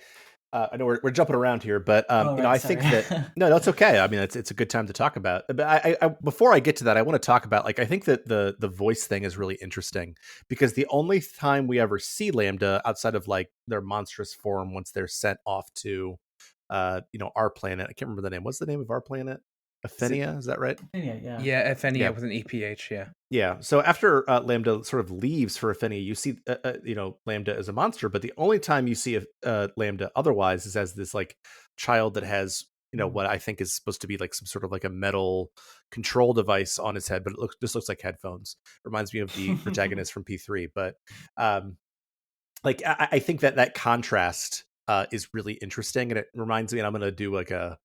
know we're jumping around here, but I think that no, that's okay. I mean, it's a good time to talk about. But I before I get to that, I want to talk about, like, I think that the voice thing is really interesting, because the only time we ever see Lambda outside of like their monstrous form, once they're sent off to our planet. I can't remember the name. What's the name of our planet? Aphenia, is that right? Yeah, Aphenia with an EPH. Yeah. So after Lambda sort of leaves for Aphenia, you see, Lambda as a monster. But the only time you see Lambda otherwise is as this like child that has, what I think is supposed to be like some sort of like a metal control device on his head, but this looks like headphones. Reminds me of the protagonist from P3. But I think that contrast is really interesting, and it reminds me. And I'm going to do like a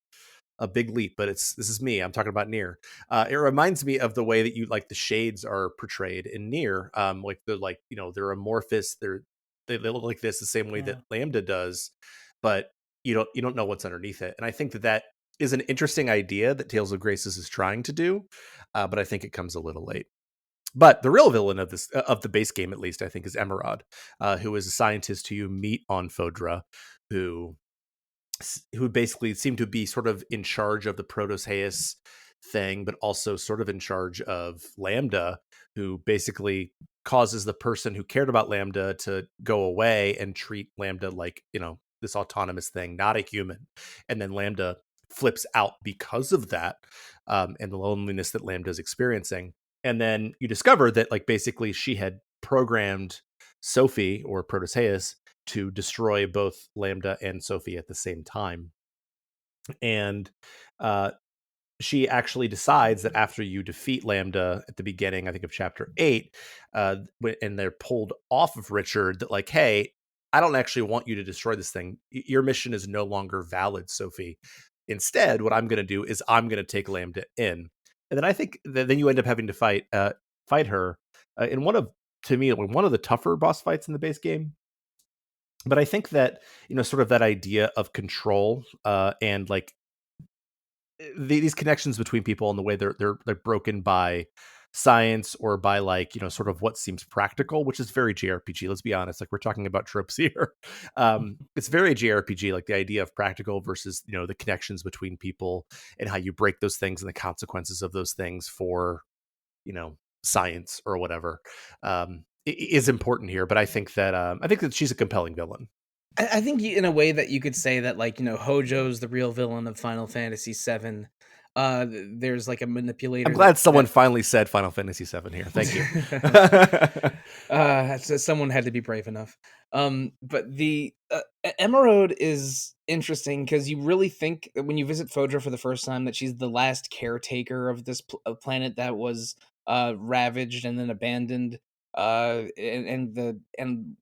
big leap, but this is me. I'm talking about Nier. It reminds me of the way that the shades are portrayed in Nier. They're amorphous. They look like this the same way that Lambda does, but you don't know what's underneath it. And I think that is an interesting idea that Tales of Graces is trying to do, but I think it comes a little late. But the real villain of the base game, at least, I think, is Emerald, who is a scientist who you meet on Fodra, who basically seem to be sort of in charge of the Prototheus thing, but also sort of in charge of Lambda, who basically causes the person who cared about Lambda to go away and treat Lambda like, this autonomous thing, not a human. And then Lambda flips out because of that, and the loneliness that Lambda is experiencing. And then you discover that, like, basically she had programmed Sophie, or Proteus, to destroy both Lambda and Sophie at the same time. And she actually decides that after you defeat Lambda at the beginning, I think, of chapter 8, and they're pulled off of Richard, that like, hey, I don't actually want you to destroy this thing. Your mission is no longer valid, Sophie. Instead, what I'm going to do is I'm going to take Lambda in. And then I think that then you end up having to fight her in one of the tougher boss fights in the base game. But I think that, sort of that idea of control, and like these connections between people and the way they're broken by science, or by like, sort of what seems practical, which is very JRPG. Let's be honest. Like, we're talking about tropes here. It's very JRPG, like the idea of practical versus, the connections between people, and how you break those things and the consequences of those things for, science or whatever, is important here. But I think that she's a compelling villain. I think in a way that you could say that, like, Hojo's the real villain of Final Fantasy VII. There's like a manipulator. I'm glad someone finally said Final Fantasy VII here. Thank you. Someone had to be brave enough. But the Emerald is interesting because you really think that when you visit Fodra for the first time that she's the last caretaker of this planet that was ravaged and then abandoned. And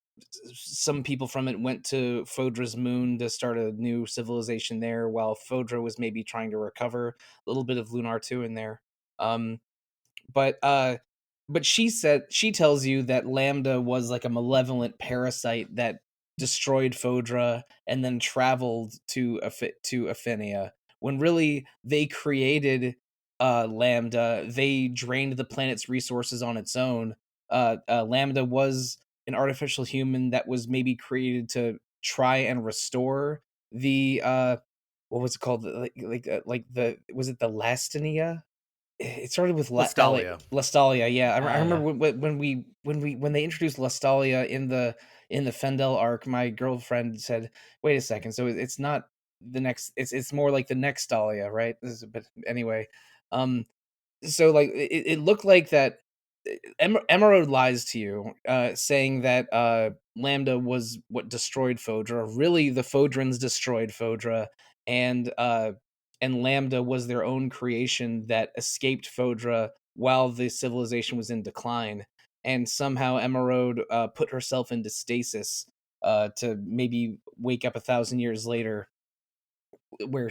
some people from it went to Fodra's moon to start a new civilization there, while Fodra was maybe trying to recover a little bit of Lunar 2 in there. But she tells you that Lambda was like a malevolent parasite that destroyed Fodra and then traveled to Aphenia, when really they created Lambda. They drained the planet's resources on its own. Lambda was an artificial human that was maybe created to try and restore the what was it called? Like the was it the Lastinia? It started with Lastalia. Lastalia. Yeah, I Yeah. remember when they introduced Lastalia in the Fendel arc. My girlfriend said, "Wait a second, so it's not the next. It's more like the next Dahlia, right?" But anyway, um, so like it looked like that Emerald lies to you, saying that Lambda was what destroyed Fodra. Really, the Fodrans destroyed Fodra, and Lambda was their own creation that escaped Fodra while the civilization was in decline. And somehow Emerald put herself into stasis to maybe wake up 1,000 years later, where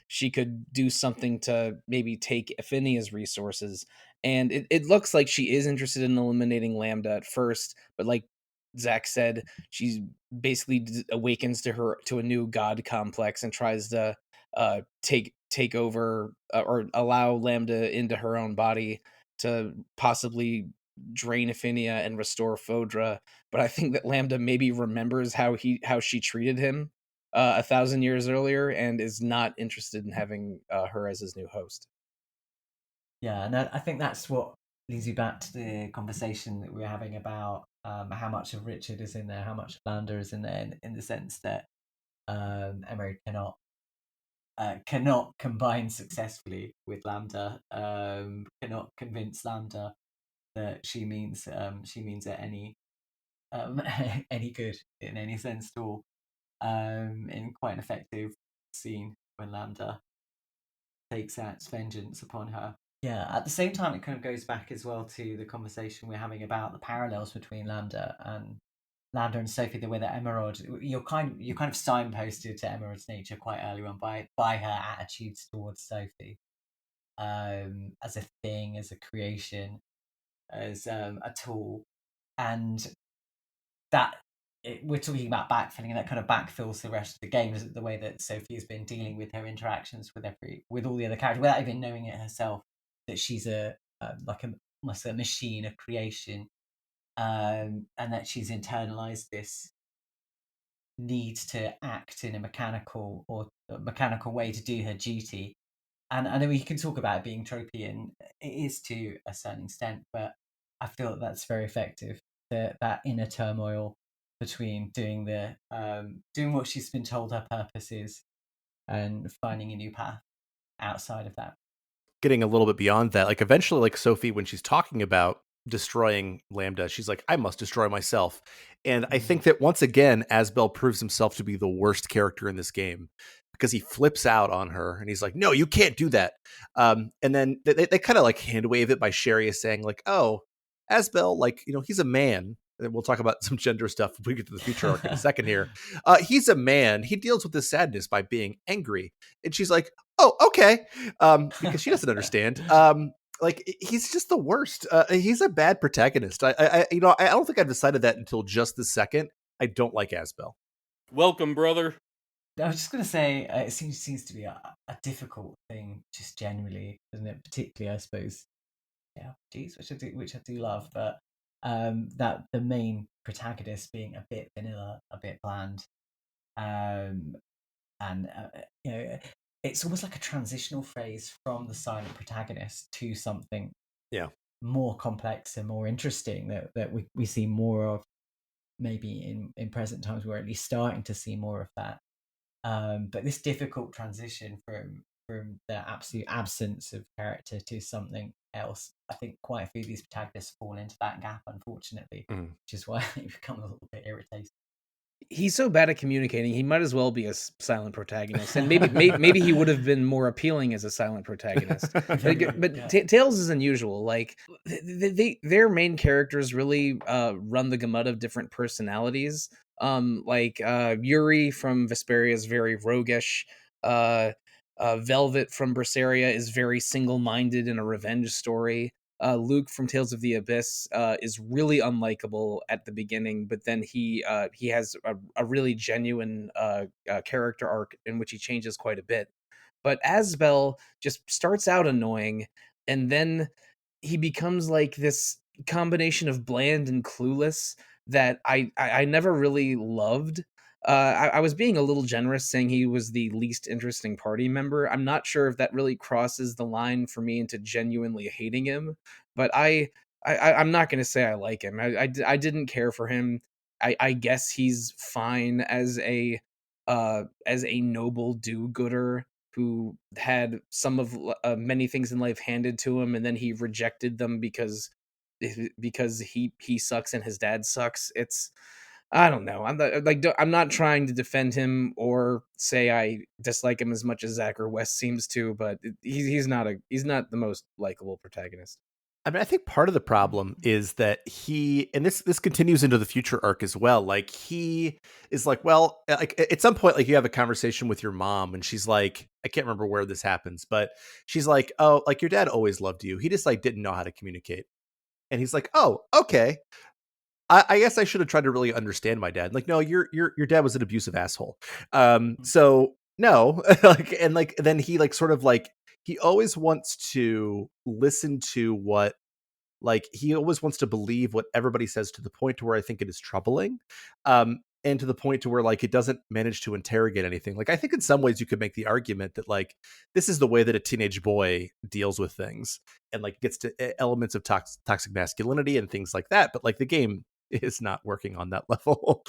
she could do something to maybe take Aphinia's resources. And it looks like she is interested in eliminating Lambda at first, but like Zach said, she basically awakens to a new god complex and tries to take over or allow Lambda into her own body to possibly drain Aphinia and restore Fodra. But I think that Lambda maybe remembers how she treated him 1,000 years earlier, and is not interested in having her as his new host. Yeah, and I think that's what leads you back to the conversation that we were having about how much of Richard is in there, how much of Lambda is in there, in the sense that Emery cannot combine successfully with Lambda, cannot convince Lambda that she means it any good in any sense at all. In quite an effective scene when Lambda takes out its vengeance upon her. Yeah, at the same time, it kind of goes back as well to the conversation we're having about the parallels between Lambda and Sophie, the way that Emerald, you're kind of signposted to Emerald's nature quite early on by her attitudes towards Sophie, as a thing, as a creation, as a tool, and that we're talking about backfilling, and that kind of backfills the rest of the game, is the way that Sophie has been dealing with her interactions with all the other characters without even knowing it herself, that she's almost a machine of creation, and that she's internalized this need to act in a mechanical way to do her duty. And I know you can talk about it being tropey, and it is to a certain extent, but I feel that's very effective. That inner turmoil between doing what she's been told her purpose is, and finding a new path outside of that. Getting a little bit beyond that, like eventually, like Sophie, when she's talking about destroying Lambda, she's like, I must destroy myself. And I think that once again, Asbel proves himself to be the worst character in this game, because he flips out on her and he's like, no, you can't do that. And then they kind of like hand wave it by Sherry saying like, oh, Asbel, like, he's a man. And we'll talk about some gender stuff when we get to the future arc in a second here. He's a man. He deals with his sadness by being angry. And she's like, oh, okay. Because she doesn't understand. Like, he's just the worst. He's a bad protagonist. I don't think I've decided that until just this second. I don't like Asbel. Welcome, brother. I was just going to say, it seems to be a difficult thing, just generally, doesn't it? Particularly, I suppose, RPGs, which I do love, but that the main protagonist being a bit vanilla, a bit bland, and it's almost like a transitional phase from the silent protagonist to something more complex and more interesting that we see more of, maybe in present times. We're at least starting to see more of that. But this difficult transition from the absolute absence of character to something else, I think quite a few of these protagonists fall into that gap, unfortunately, which is why they become a little bit irritating. He's so bad at communicating, he might as well be a silent protagonist, and maybe he would have been more appealing as a silent protagonist. But Tales is unusual. Like their main characters really run the gamut of different personalities. Like Yuri from Vesperia is very roguish. Velvet from Berseria is very single-minded in a revenge story. Luke from Tales of the Abyss is really unlikable at the beginning, but then he has a really genuine character arc in which he changes quite a bit. But Asbel just starts out annoying, and then he becomes like this combination of bland and clueless that I never really loved. I was being a little generous saying he was the least interesting party member. I'm not sure if that really crosses the line for me into genuinely hating him, but I'm not going to say I like him. I didn't care for him. I guess he's fine as a noble do-gooder who had some of many things in life handed to him, and then he rejected them because he sucks and his dad sucks. It's I don't know. I'm not trying to defend him or say I dislike him as much as Zach or Wes seems to, but he's not the most likable protagonist. I mean, I think part of the problem is that and this continues into the future arc as well. Like he is like, well, like at some point, like you have a conversation with your mom, and she's like, I can't remember where this happens, but she's like, oh, like your dad always loved you. He just like didn't know how to communicate, and he's like, oh, okay. I guess I should have tried to really understand my dad. Like, no, your dad was an abusive asshole. So no, like, and like then he like sort of like he always wants to listen to what like he always wants to believe what everybody says to the point to where I think it is troubling. And to the point to where like it doesn't manage to interrogate anything. Like I think in some ways you could make the argument that like this is the way that a teenage boy deals with things and like gets to elements of toxic masculinity and things like that. But like the game is not working on that level.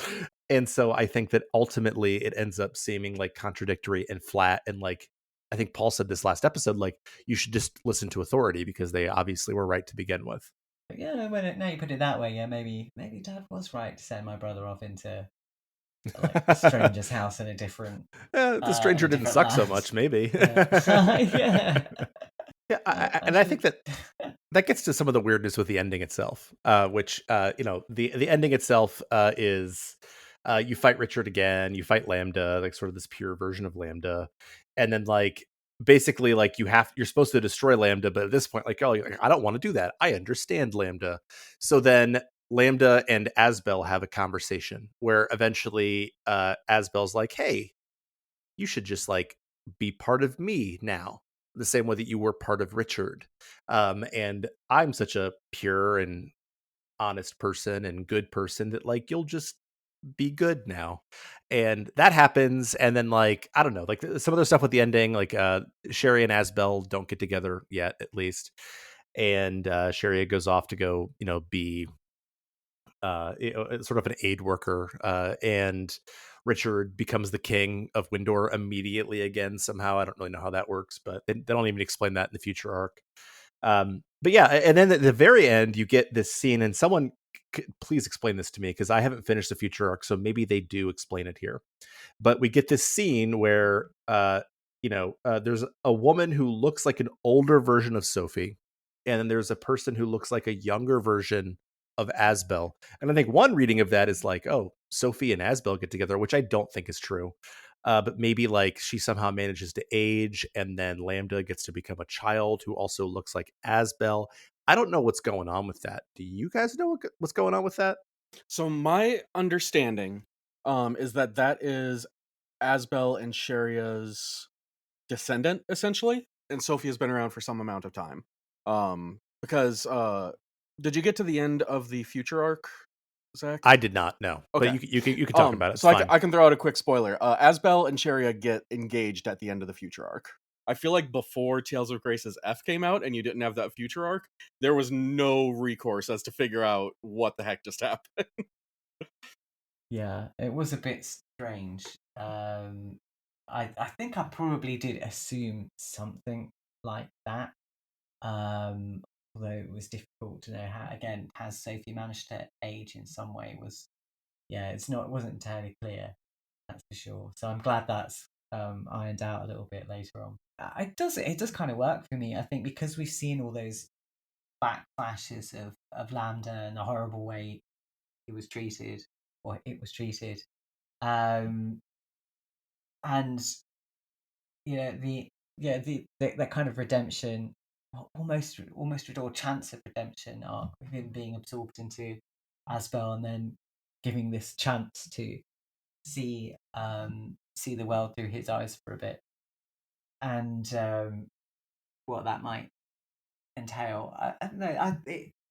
And so I think that ultimately it ends up seeming like contradictory and flat. And like I think Paul said this last episode, like you should just listen to authority because they obviously were right to begin with. Yeah, no, now you put it that way, yeah, maybe Dad was right to send my brother off into like a stranger's house in a different. The stranger didn't suck so much, maybe. Yeah. Yeah, and I think that gets to some of the weirdness with the ending itself, which you know the ending itself is you fight Richard again, you fight Lambda, like sort of this pure version of Lambda, and then like basically like you're supposed to destroy Lambda, but at this point like, oh, I don't want to do that. I understand Lambda. So then Lambda and Asbel have a conversation where eventually Asbel's like, hey, you should just like be part of me now, the same way that you were part of Richard. And I'm such a pure and honest person and good person that like you'll just be good now. And that happens. And then like I don't know, like some other stuff with the ending, like Sherry and Asbel don't get together yet, at least. And Sherry goes off to go, you know, be sort of an aid worker, and Richard becomes the king of Windor immediately again somehow. I don't really know how that works, but they don't even explain that in the future arc. But yeah, and then at the very end, you get this scene, and someone please explain this to me because I haven't finished the future arc, so maybe they do explain it here. But we get this scene where, there's a woman who looks like an older version of Sophie, and then there's a person who looks like a younger version of Asbel. And I think one reading of that is like, oh, Sophie and Asbel get together, which I don't think is true. But maybe like she somehow manages to age, and then Lambda gets to become a child who also looks like Asbel. I don't know what's going on with that. Do you guys know what's going on with that? So my understanding is that is Asbel and Sharia's descendant, essentially, and Sophie has been around for some amount of time. Because did you get to the end of the future arc, Zach? I did not know. Okay. But you can talk about it. It's so fine. I can throw out a quick spoiler. Asbel and Sharia get engaged at the end of the future arc. I feel like before Tales of Grace's F came out and you didn't have that future arc, there was no recourse as to figure out what the heck just happened. Yeah, it was a bit strange. I think I probably did assume something like that. Although it was difficult to know how. Again, has Sophie managed to age in some way? It wasn't entirely clear. That's for sure. So I'm glad that's ironed out a little bit later on. It does kind of work for me. I think because we've seen all those backflashes of Lambda and the horrible way he was treated or it was treated, and the kind of redemption, almost or chance of redemption arc with him being absorbed into Asbel and then giving this chance to see the world through his eyes for a bit, and what that might entail. I don't know.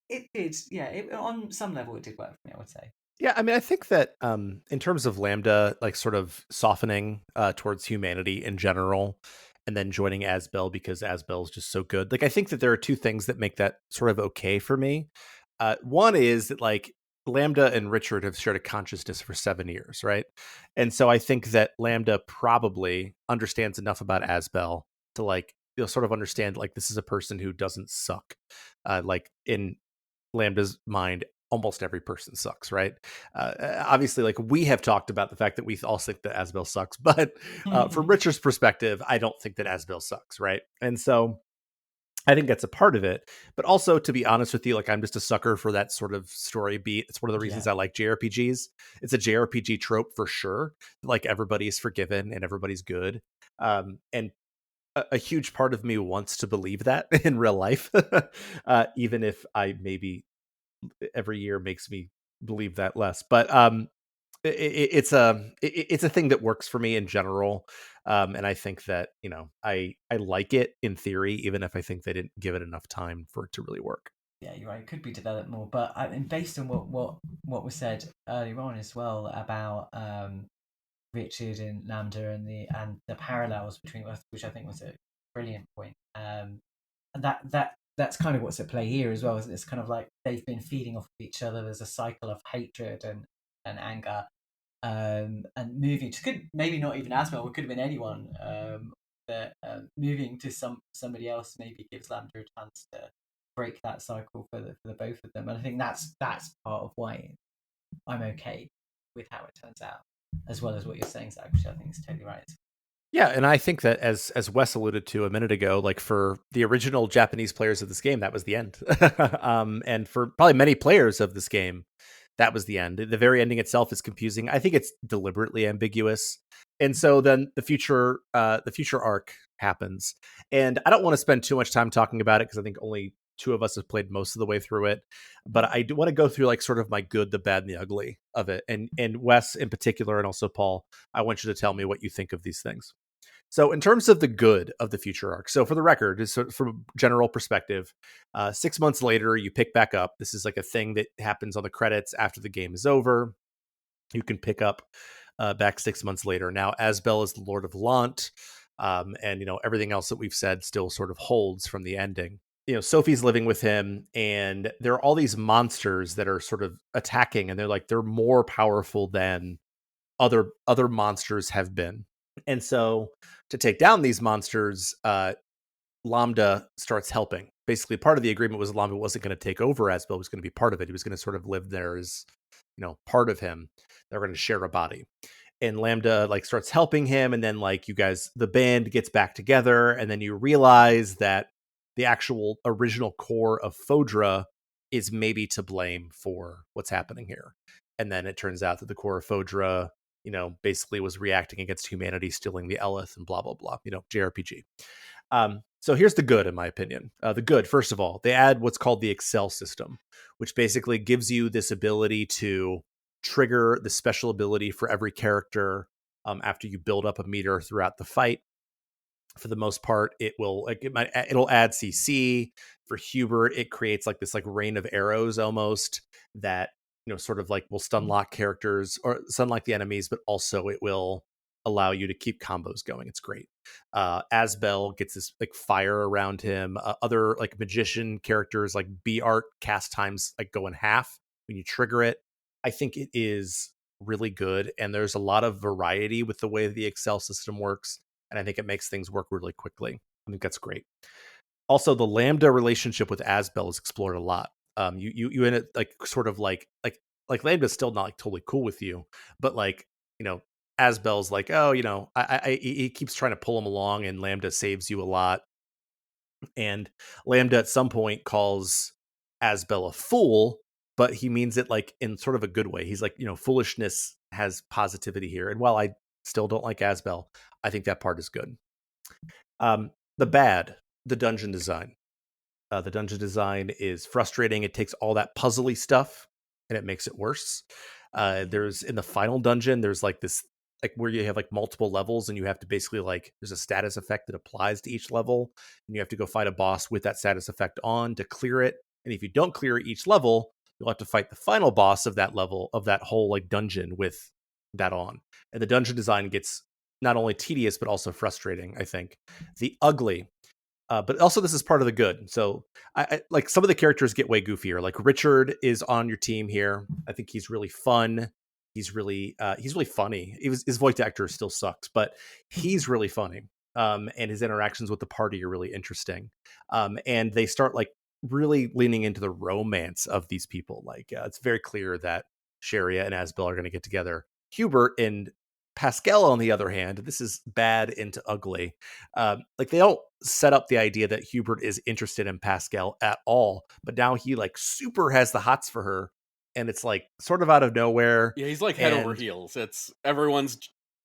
It did, yeah. On some level, it did work for me, I would say. Yeah, I mean, I think that in terms of Lambda, like sort of softening towards humanity in general, and then joining Asbel because Asbel is just so good. Like, I think that there are two things that make that sort of okay for me. One is that like Lambda and Richard have shared a consciousness for 7 years, right? And so I think that Lambda probably understands enough about Asbel to like you'll sort of understand like this is a person who doesn't suck. Like in Lambda's mind, almost every person sucks, right? Obviously, like we have talked about the fact that we all think that Asbel sucks, but from Richard's perspective, I don't think that Asbel sucks, right? And so I think that's a part of it. But also, to be honest with you, like I'm just a sucker for that sort of story beat. It's one of the reasons I like JRPGs. It's a JRPG trope for sure. Like everybody's forgiven and everybody's good. And a huge part of me wants to believe that in real life, even if I maybe every year makes me believe that less. But it's a thing that works for me in general, and I think that I like it in theory, even if I think they didn't give it enough time for it to really work. Yeah, you're right. It could be developed more, but I mean, based on what was said earlier on as well about Richard and Lambda and the parallels between us, which I think was a brilliant point. And that's kind of what's at play here as well. Isn't it? It's kind of like they've been feeding off of each other. There's a cycle of hatred and anger, and moving to could maybe not even Asbel, it could have been anyone. That moving to somebody else maybe gives Lambda a chance to break that cycle for the both of them. And I think that's part of why I'm okay with how it turns out, as well as what you're saying, Zach, which I think is totally right. Yeah, and I think that as Wes alluded to a minute ago, like for the original Japanese players of this game, that was the end. And for probably many players of this game, that was the end. The very ending itself is confusing. I think it's deliberately ambiguous. And so then the future arc happens. And I don't want to spend too much time talking about it because I think only two of us have played most of the way through it. But I do want to go through like sort of my good, the bad, and the ugly of it. And Wes in particular, and also Paul, I want you to tell me what you think of these things. So, in terms of the good of the future arc, so for the record, just from a general perspective, 6 months later, you pick back up. This is like a thing that happens on the credits after the game is over. You can pick up back 6 months later. Now, Asbel is the Lord of Lant, and everything else that we've said still sort of holds from the ending. Sophie's living with him, and there are all these monsters that are sort of attacking, and they're more powerful than other monsters have been. And so to take down these monsters, Lambda starts helping. Basically, part of the agreement was Lambda wasn't going to take over Asbel, was going to be part of it. He was going to sort of live there as, part of him. They're going to share a body. And Lambda like starts helping him, and then like you guys, the band gets back together, and then you realize that the actual original core of Fodra is maybe to blame for what's happening here. And then it turns out that the core of Fodra basically was reacting against humanity, stealing the Iliff and blah, blah, blah, JRPG. So here's the good, in my opinion. The good, first of all, they add what's called the Excel system, which basically gives you this ability to trigger the special ability for every character after you build up a meter throughout the fight. For the most part, it'll add CC. For Hubert, it creates like this like rain of arrows almost that sort of like will stun lock characters or stun lock the enemies, but also it will allow you to keep combos going. It's great. Asbel gets this like fire around him. Other like magician characters like B art cast times like go in half when you trigger it. I think it is really good, and there's a lot of variety with the way the Excel system works, and I think it makes things work really quickly. I think that's great. Also, the Lambda relationship with Asbel is explored a lot. You end it like sort of like Lambda's still not like totally cool with you, but like Asbel's like, oh, he keeps trying to pull him along, and Lambda saves you a lot. And Lambda at some point calls Asbel a fool, but he means it like in sort of a good way. He's like, foolishness has positivity here. And while I still don't like Asbel, I think that part is good. The bad, the dungeon design. The dungeon design is frustrating. It takes all that puzzly stuff and it makes it worse. There's in the final dungeon, there's like this, like where you have like multiple levels and you have to basically like, there's a status effect that applies to each level and you have to go fight a boss with that status effect on to clear it. And if you don't clear each level, you'll have to fight the final boss of that level, of that whole like dungeon, with that on. And the dungeon design gets not only tedious but also frustrating, I think. The ugly, but also this is part of the good. So I like some of the characters get way goofier. Like Richard is on your team here. I think he's really fun. He's really funny. His voice actor still sucks, but he's really funny. And his interactions with the party are really interesting. And they start like really leaning into the romance of these people. Like it's very clear that Sharia and Asbel are going to get together. Hubert and Pascal, on the other hand, this is bad into ugly. Like they don't set up the idea that Hubert is interested in Pascal at all, but now he like super has the hots for her, and it's like sort of out of nowhere. Yeah, he's like head over And heels. It's everyone's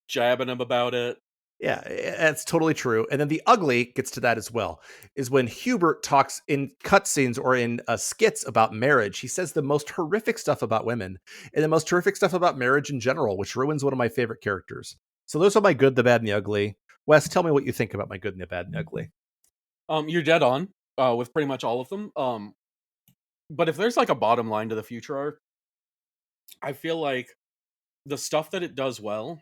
jabbing him about it. yeah, that's totally true. And then the ugly gets to that as well, is when Hubert talks in cutscenes or in skits about marriage. He says the most horrific stuff about women and the most horrific stuff about marriage in general, which ruins one of my favorite characters. So those are my good, the bad, and the ugly. Wes, tell me what you think about my good and the bad and the ugly. You're dead on with pretty much all of them. But if there's like a bottom line to the future arc, I feel like the stuff that it does well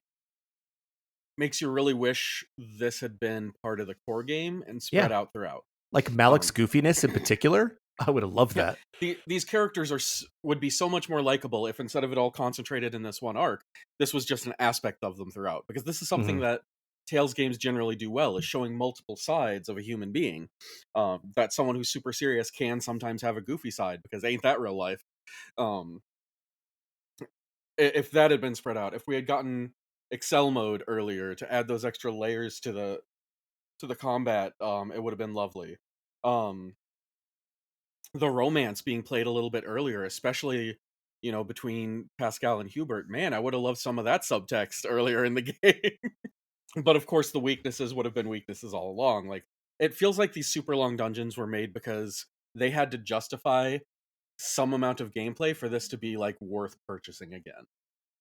makes you really wish this had been part of the core game and spread out throughout. Like Malik's goofiness in particular, I would have loved that. These characters would be so much more likable if instead of it all concentrated in this one arc, this was just an aspect of them throughout. Because this is something that Tales games generally do well, is showing multiple sides of a human being. That someone who's super serious can sometimes have a goofy side, because ain't that real life? If that had been spread out, if we had gotten Excel mode earlier to add those extra layers to the combat, it would have been lovely. The romance being played a little bit earlier, especially between Pascal and Hubert, man, I would have loved some of that subtext earlier in the game. But of course the weaknesses would have been weaknesses all along. Like, it feels like these super long dungeons were made because they had to justify some amount of gameplay for this to be like worth purchasing again.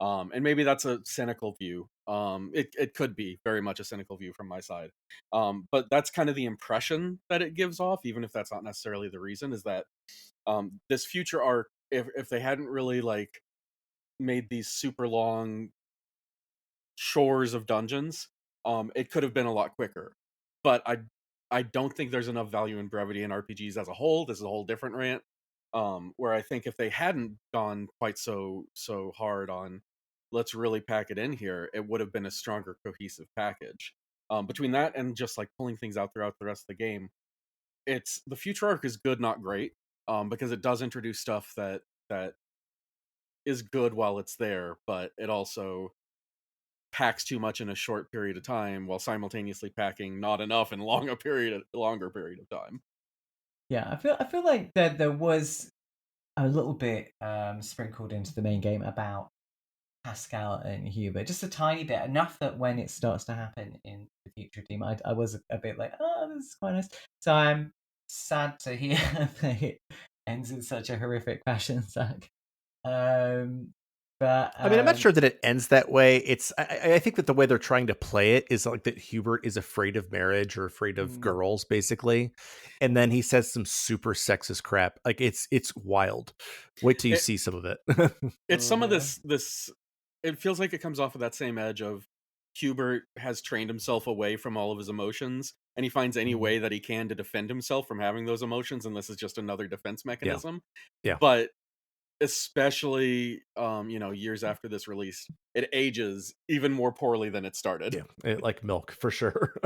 And maybe that's a cynical view. It could be very much a cynical view from my side. But that's kind of the impression that it gives off, even if that's not necessarily the reason, is that this future arc, if they hadn't really like made these super long shores of dungeons, it could have been a lot quicker. But I don't think there's enough value in brevity in RPGs as a whole. This is a whole different rant. Where I think if they hadn't gone quite so hard on let's really pack it in here, it would have been a stronger cohesive package. Between that and just like pulling things out throughout the rest of the game, it's the future arc is good, not great, because it does introduce stuff that is good while it's there, but it also packs too much in a short period of time while simultaneously packing not enough in longer period of time. Yeah, I feel like there was a little bit sprinkled into the main game about Pascal and Hubert, just a tiny bit, enough that when it starts to happen in the future team, I was a bit like, oh, this is quite nice. So I'm sad to hear that it ends in such a horrific fashion, Zach. But I mean, I'm not sure that it ends that way. It's I think that the way they're trying to play it is like that Hubert is afraid of marriage or afraid of girls, basically, and then he says some super sexist crap. Like it's wild. Wait till you see some of it. It's some of this. It feels like it comes off of that same edge of Hubert has trained himself away from all of his emotions, and he finds any way that he can to defend himself from having those emotions, and this is just another defense mechanism. Yeah. But especially years after this release, it ages even more poorly than it started. Yeah, like milk for sure.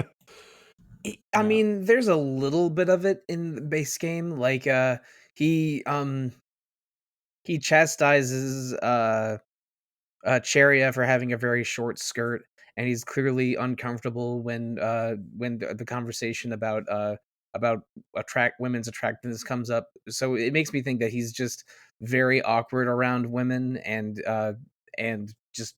I mean, there's a little bit of it in the base game. Like he chastises Cheria for having a very short skirt, and he's clearly uncomfortable when the conversation about women's attractiveness comes up. So it makes me think that he's just very awkward around women, and just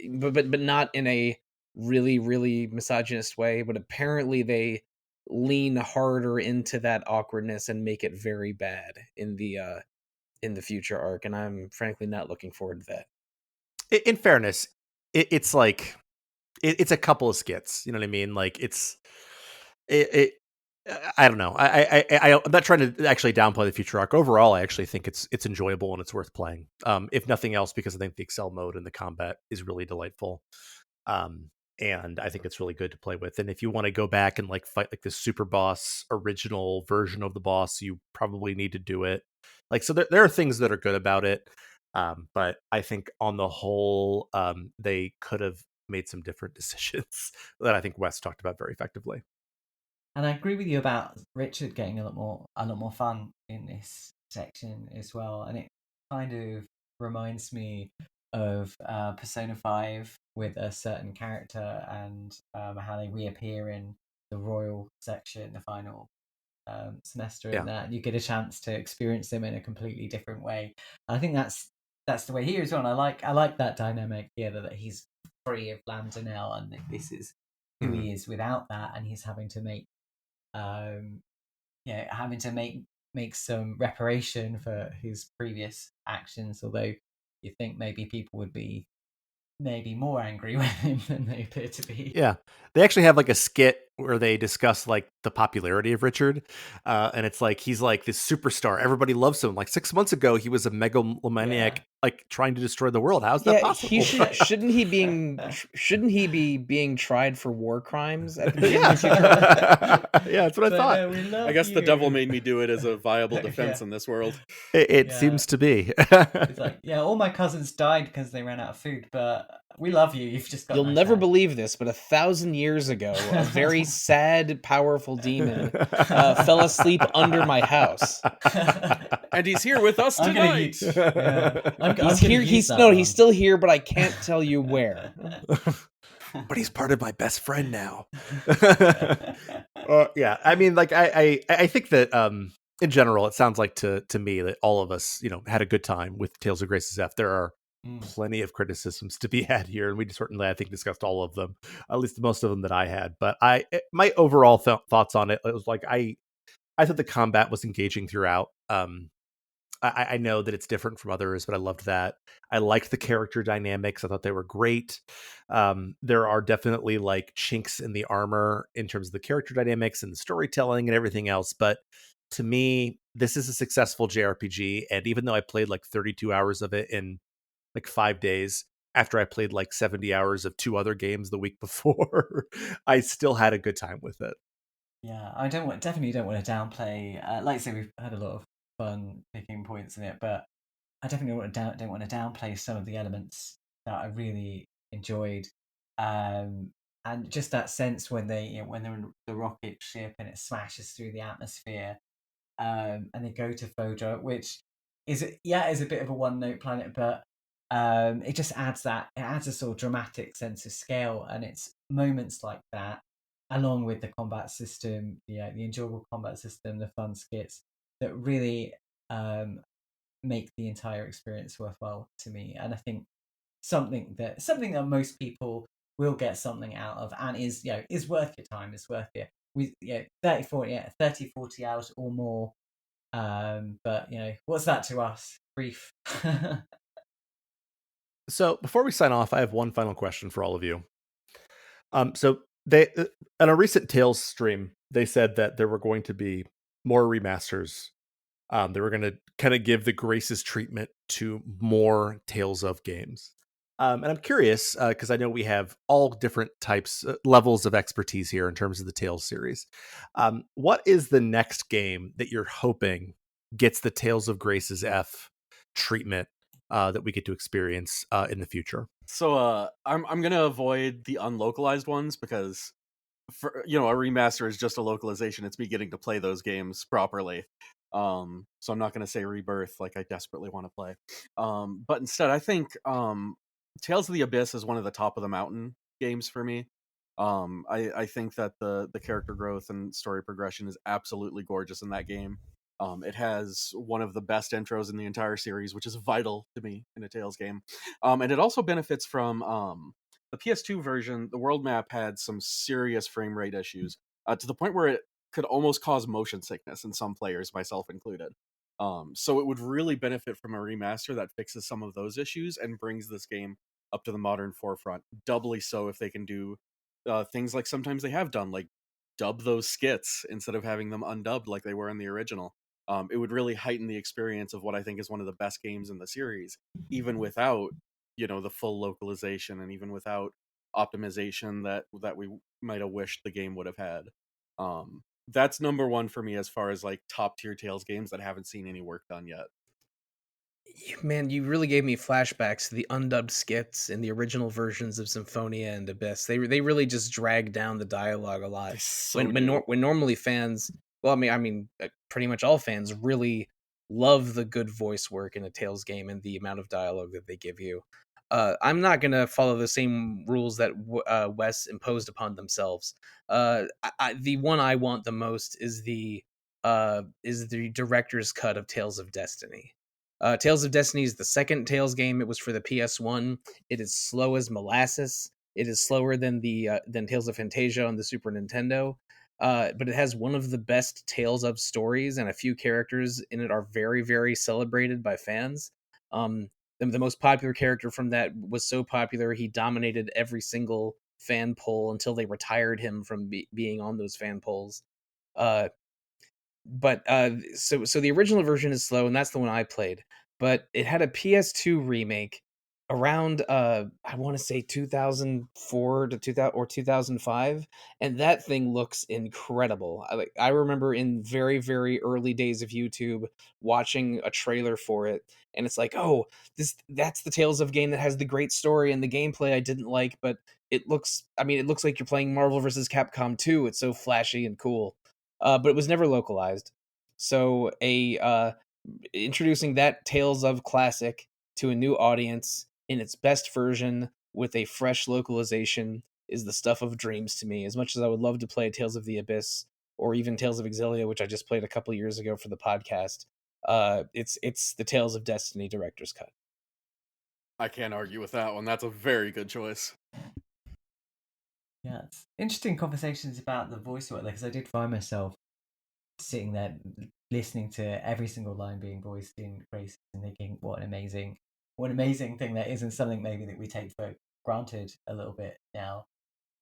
but not in a really misogynist way. But apparently they lean harder into that awkwardness and make it very bad in the future arc, and I'm frankly not looking forward to that. In fairness, it's like it's a couple of skits. You know what I mean? Like it I don't know. I'm not trying to actually downplay the future arc. Overall, I actually think it's enjoyable and it's worth playing. If nothing else, because I think the Excel mode and the combat is really delightful. And I think it's really good to play with. And if you want to go back and like fight like the super boss original version of the boss, you probably need to do it. Like, so there are things that are good about it. But I think on the whole, they could have made some different decisions that I think Wes talked about very effectively. And I agree with you about Richard getting a lot more fun in this section as well. And it kind of reminds me of Persona 5 with a certain character and how they reappear in the Royal section, the final semester in that. And you get a chance to experience them in a completely different way. And I think that's the way he is on. I like that dynamic here, that he's free of Lambdinell and this is who he is without that, and he's having to make having to make some reparation for his previous actions, although you think maybe people would be maybe more angry with him than they appear to be. Yeah. They actually have like a skit where they discuss like the popularity of Richard. And it's like, he's like this superstar. Everybody loves him. Like 6 months ago, he was a megalomaniac, like trying to destroy the world. How's that possible? Shouldn't he be being tried for war crimes at the beginning Yeah. of the future? Yeah, that's what I thought. I guess the devil made me do it as a viable defense in this world. It seems to be. It's like, all my cousins died because they ran out of food, but we love you. You've just got. You'll never believe this, but 1,000 years ago, a very sad, powerful demon fell asleep under my house, and he's here with us tonight. He's still here, but I can't tell you where. But he's part of my best friend now. Yeah, I mean, like I think that in general, it sounds like to me that all of us, had a good time with Tales of Grace's F. There are plenty of criticisms to be had here, and we certainly, I think, discussed all of them, at least most of them that I had. But my overall thoughts on it was like I thought the combat was engaging throughout. I know that it's different from others, but I loved that. I liked the character dynamics. I thought they were great. There are definitely like chinks in the armor in terms of the character dynamics and the storytelling and everything else. But to me, this is a successful JRPG. And even though I played like 32 hours of it in like 5 days, after I played like 70 hours of 2 other games the week before, I still had a good time with it. Yeah, I definitely don't want to downplay. Like I say, we've had a lot of fun picking points in it, but I definitely don't want to downplay some of the elements that I really enjoyed. And just that sense when they're in the rocket ship and it smashes through the atmosphere, and they go to Fodra, which is a bit of a one-note planet, but it just adds a sort of dramatic sense of scale, and it's moments like that, along with the combat system, the enjoyable combat system, the fun skits, that really make the entire experience worthwhile to me. And I think something that most people will get something out of, and is worth your time, is worth it. With 30, 40 hours or more. But what's that to us? Brief. So before we sign off, I have one final question for all of you. So they on a recent Tales stream, they said that there were going to be more remasters. They were going to kind of give the Graces treatment to more Tales of games. And I'm curious, because I know we have all different types, levels of expertise here in terms of the Tales series. What is the next game that you're hoping gets the Tales of Graces F treatment that we get to experience in the future? So I'm gonna avoid the unlocalized ones because a remaster is just a localization. It's me getting to play those games properly. So I'm not gonna say Rebirth like I desperately want to play. But instead, I think Tales of the Abyss is one of the top of the mountain games for me. I think that the character growth and story progression is absolutely gorgeous in that game. It has one of the best intros in the entire series, which is vital to me in a Tales game. And it also benefits from the PS2 version. The world map had some serious frame rate issues to the point where it could almost cause motion sickness in some players, myself included. So it would really benefit from a remaster that fixes some of those issues and brings this game up to the modern forefront. Doubly so if they can do things like sometimes they have done, like dub those skits instead of having them undubbed like they were in the original. It would really heighten the experience of what I think is one of the best games in the series, even without, the full localization, and even without optimization that we might have wished the game would have had. That's number one for me as far as like top tier Tales games that haven't seen any work done yet. Man, you really gave me flashbacks to the undubbed skits in the original versions of Symphonia and Abyss. They really just dragged down the dialogue a lot. They so When normally fans, well, pretty much all fans really love the good voice work in a Tales game and the amount of dialogue that they give you. I'm not gonna follow the same rules that Wes imposed upon themselves. The one I want the most is the director's cut of Tales of Destiny. Tales of Destiny is the second Tales game. It was for the PS1. It is slow as molasses. It is slower than than Tales of Fantasia on the Super Nintendo. But it has one of the best Tales of stories, and a few characters in it are very, very celebrated by fans. The most popular character from that was so popular he dominated every single fan poll until they retired him from being on those fan polls. So the original version is slow, and that's the one I played. But it had a PS2 remake around I want to say 2004 to 2000 or 2005, and that thing looks incredible. I remember in very, very early days of YouTube watching a trailer for it, and it's like, oh, that's the Tales of game that has the great story and the gameplay I didn't like, but it looks like you're playing Marvel vs. Capcom 2. It's so flashy and cool. But it was never localized. So introducing that Tales of classic to a new audience in its best version with a fresh localization is the stuff of dreams to me. As much as I would love to play Tales of the Abyss or even Tales of Exilia, which I just played a couple years ago for the podcast, it's the Tales of Destiny director's cut. I can't argue with that one. That's a very good choice. Yeah, it's interesting conversations about the voice work there, because I did find myself sitting there listening to every single line being voiced in Grace and thinking, what an amazing thing that is, and something maybe that we take for granted a little bit now.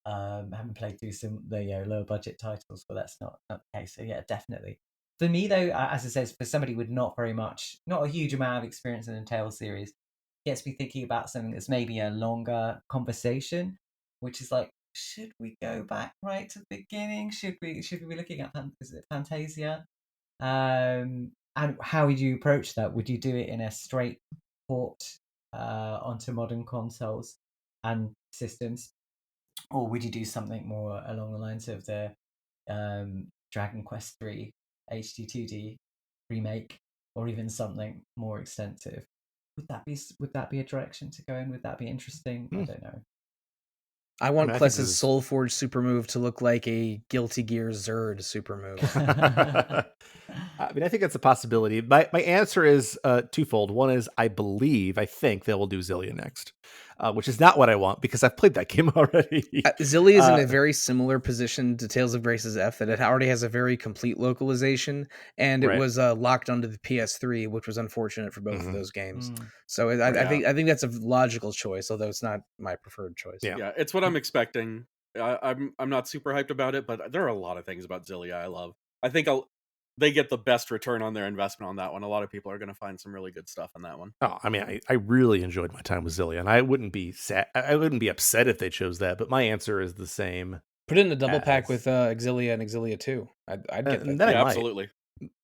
Having played through some the lower budget titles, but that's not the case. So yeah, definitely. For me though, as I said, for somebody with not a huge amount of experience in the Tales series, gets me thinking about something that's maybe a longer conversation, which is like, should we go back right to the beginning? Should we be looking at Fantasia? And how would you approach that? Would you do it in a straight port onto modern consoles and systems, or would you do something more along the lines of the Dragon Quest III HD2D remake, or even something more extensive? Would that be a direction to go in? Would that be interesting? I don't know. I want I think Kless's this is- Soulforge super move to look like a Guilty Gear Zerd super move. I mean, I think that's a possibility. My answer is twofold. One is I think they will do Zillia next, which is not what I want because I've played that game already. Zillia is in a very similar position to Tales of Grace's F, that it already has a very complete localization, and it Right. was locked onto the PS3, which was unfortunate for both of those games. So I think that's a logical choice, although it's not my preferred choice. Yeah, it's what I'm expecting. I'm not super hyped about it, but there are a lot of things about Zillia I love. I think they get the best return on their investment on that one. A lot of people are going to find some really good stuff in that one. Oh, I mean, I really enjoyed my time with Zillia, and I wouldn't be sad. I wouldn't be upset if they chose that. But my answer is the same. Put it in a double pack with Exilia and Exilia 2. I'd get that. Yeah, absolutely.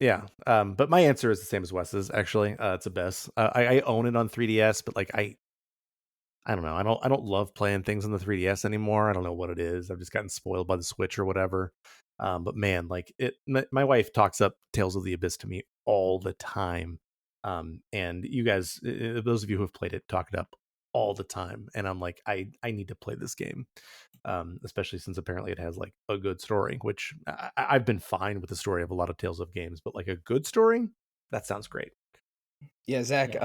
Yeah, but my answer is the same as Wes's. Actually, it's Abyss. I own it on 3DS, but like I don't know. I don't love playing things on the 3DS anymore. I don't know what it is. I've just gotten spoiled by the Switch or whatever. But man, like my wife talks up Tales of the Abyss to me all the time. And you guys, those of you who have played it, talk it up all the time. And I'm like, I need to play this game, especially since apparently it has like a good story, which I've been fine with the story of a lot of Tales of games, but like a good story, that sounds great. Yeah, Zach,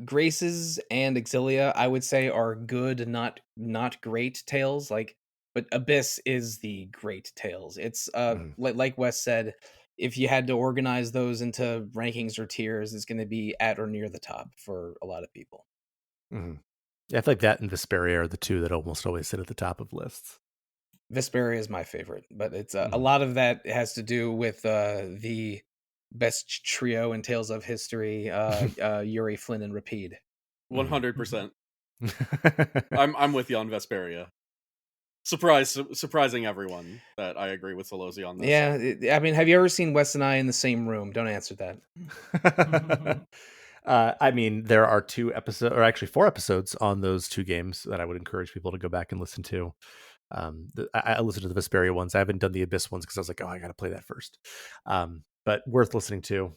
Graces and Exilia, I would say, are good, not great Tales. But Abyss is the great Tales. It's like Wes said, if you had to organize those into rankings or tiers, it's going to be at or near the top for a lot of people. Mm-hmm. Yeah, I feel like that and Vesperia are the two that almost always sit at the top of lists. Vesperia is my favorite, but it's a lot of that has to do with the best trio in Tales of History, Yuri, Flynn, and Rapide. 100%. I'm with you on Vesperia. Surprising everyone that I agree with Sollosi on this. Yeah, I mean, have you ever seen Wes and I in the same room? Don't answer that. I mean, there are 2 episodes, or actually 4 episodes on those 2 games that I would encourage people to go back and listen to. I listened to the Vesperia ones. I haven't done the Abyss ones because I was like, oh, I got to play that first. But worth listening to.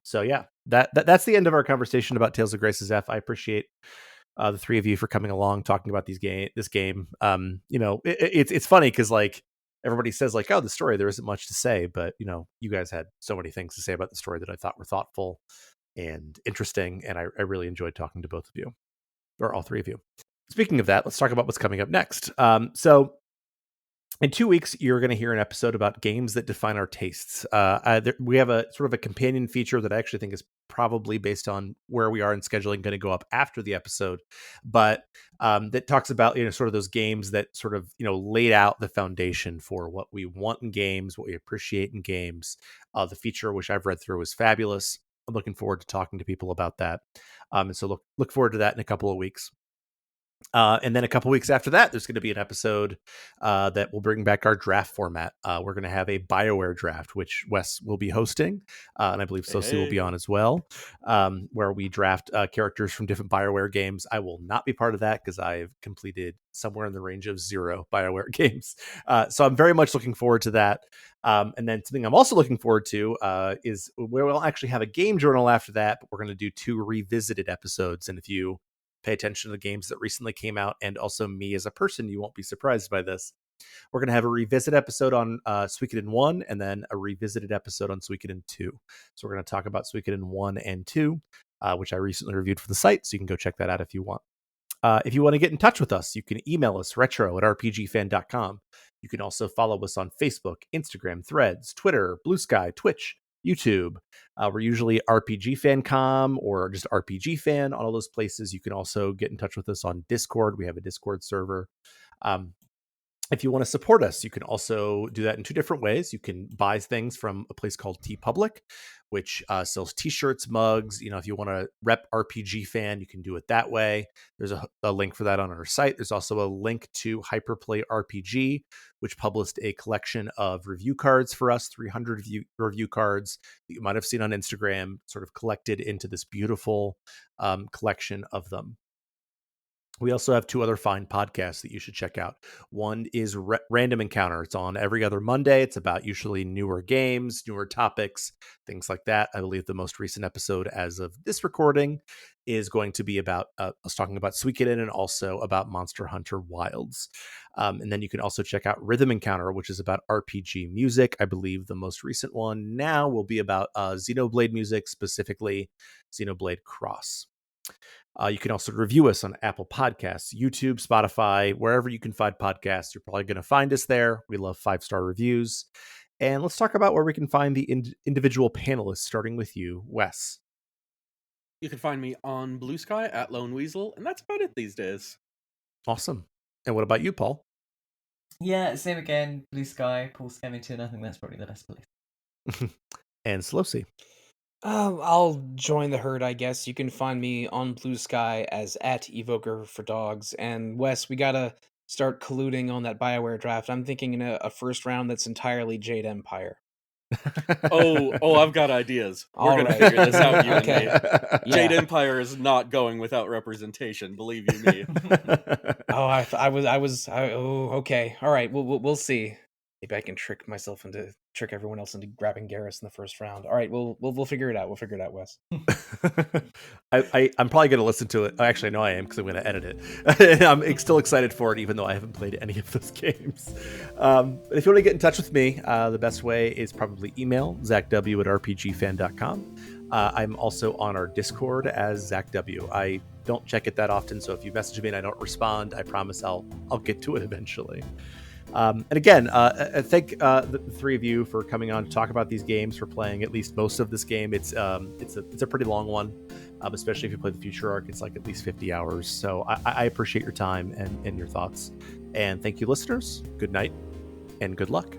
So yeah, that's the end of our conversation about Tales of Graces F. I appreciate the 3 of you for coming along, talking about this game. It's funny because like everybody says like, oh, the story, there isn't much to say, but you guys had so many things to say about the story that I thought were thoughtful and interesting, and I really enjoyed talking to both of you, or all 3 of you. Speaking of that, let's talk about what's coming up next. So in 2 weeks, you're going to hear an episode about games that define our tastes. We have a sort of a companion feature that I actually think is probably based on where we are in scheduling going to go up after the episode, but that talks about sort of those games that sort of laid out the foundation for what we want in games, what we appreciate in games. The feature, which I've read through, is fabulous. I'm looking forward to talking to people about that. And so look forward to that in a couple of weeks. And then a couple weeks after that, there's going to be an episode that will bring back our draft format. We're going to have a BioWare draft, which Wes will be hosting, and I believe Sollosi will be on as well, where we draft characters from different BioWare games. I will not be part of that because I've completed somewhere in the range of 0 BioWare games. So I'm very much looking forward to that. And then something I'm also looking forward to is we'll actually have a game journal after that, but we're going to do 2 revisited episodes. And if you pay attention to the games that recently came out, and also me as a person, you won't be surprised by this. We're going to have a revisit episode on Suikoden 1, and then a revisited episode on Suikoden 2. So we're going to talk about Suikoden 1 and 2, which I recently reviewed for the site, so you can go check that out if you want. If you want to get in touch with us, you can email us retro@rpgfan.com. You can also follow us on Facebook, Instagram, Threads, Twitter, Blue Sky, Twitch, YouTube. We're usually RPG Fancom or just RPG Fan on all those places. You can also get in touch with us on Discord. We have a Discord server. If you want to support us, you can also do that in 2 different ways. You can buy things from a place called TeePublic, which sells t-shirts, mugs. If you want to rep RPG Fan, you can do it that way. There's a link for that on our site. There's also a link to Hyperplay RPG, which published a collection of review cards for us, 300 review cards that you might have seen on Instagram, sort of collected into this beautiful collection of them. We also have 2 other fine podcasts that you should check out. One is Random Encounter. It's on every other Monday. It's about usually newer games, newer topics, things like that. I believe the most recent episode as of this recording is going to be about us talking about Suikoden and also about Monster Hunter Wilds. And then you can also check out Rhythm Encounter, which is about RPG music. I believe the most recent one now will be about Xenoblade music, specifically Xenoblade Cross. You can also review us on Apple Podcasts, YouTube, Spotify, wherever you can find podcasts. You're probably going to find us there. We love 5-star reviews. And let's talk about where we can find the individual panelists, starting with you, Wes. You can find me on Blue Sky at Lone Weasel, and that's about it these days. Awesome. And what about you, Paul? Yeah, same again. Blue Sky, Paul Skevington. I think that's probably the best place. And Sollosi. I'll join the herd, I guess. You can find me on Blue Sky as @Evoker for Dogs. And Wes, we gotta start colluding on that BioWare draft. I'm thinking in a first round that's entirely Jade Empire. I've got ideas. We're All gonna right. figure this out, you Okay. and me. Yeah. Jade Empire is not going without representation. Believe you me. Okay. All right. We'll see. Maybe I can trick everyone else into grabbing Garrus in the first round. All right, we'll figure it out. We'll figure it out, Wes. I'm probably going to listen to it. Actually, I know I am because I'm going to edit it. I'm still excited for it, even though I haven't played any of those games. But if you want to get in touch with me, the best way is probably email zachw@rpgfan.com. I'm also on our Discord as ZachW. I don't check it that often, so if you message me and I don't respond, I promise I'll get to it eventually. And again, I thank the 3 of you for coming on to talk about these games, for playing at least most of this game. It's a pretty long one, especially if you play the future arc. It's like at least 50 hours. So I appreciate your time and your thoughts. And thank you, listeners. Good night and good luck.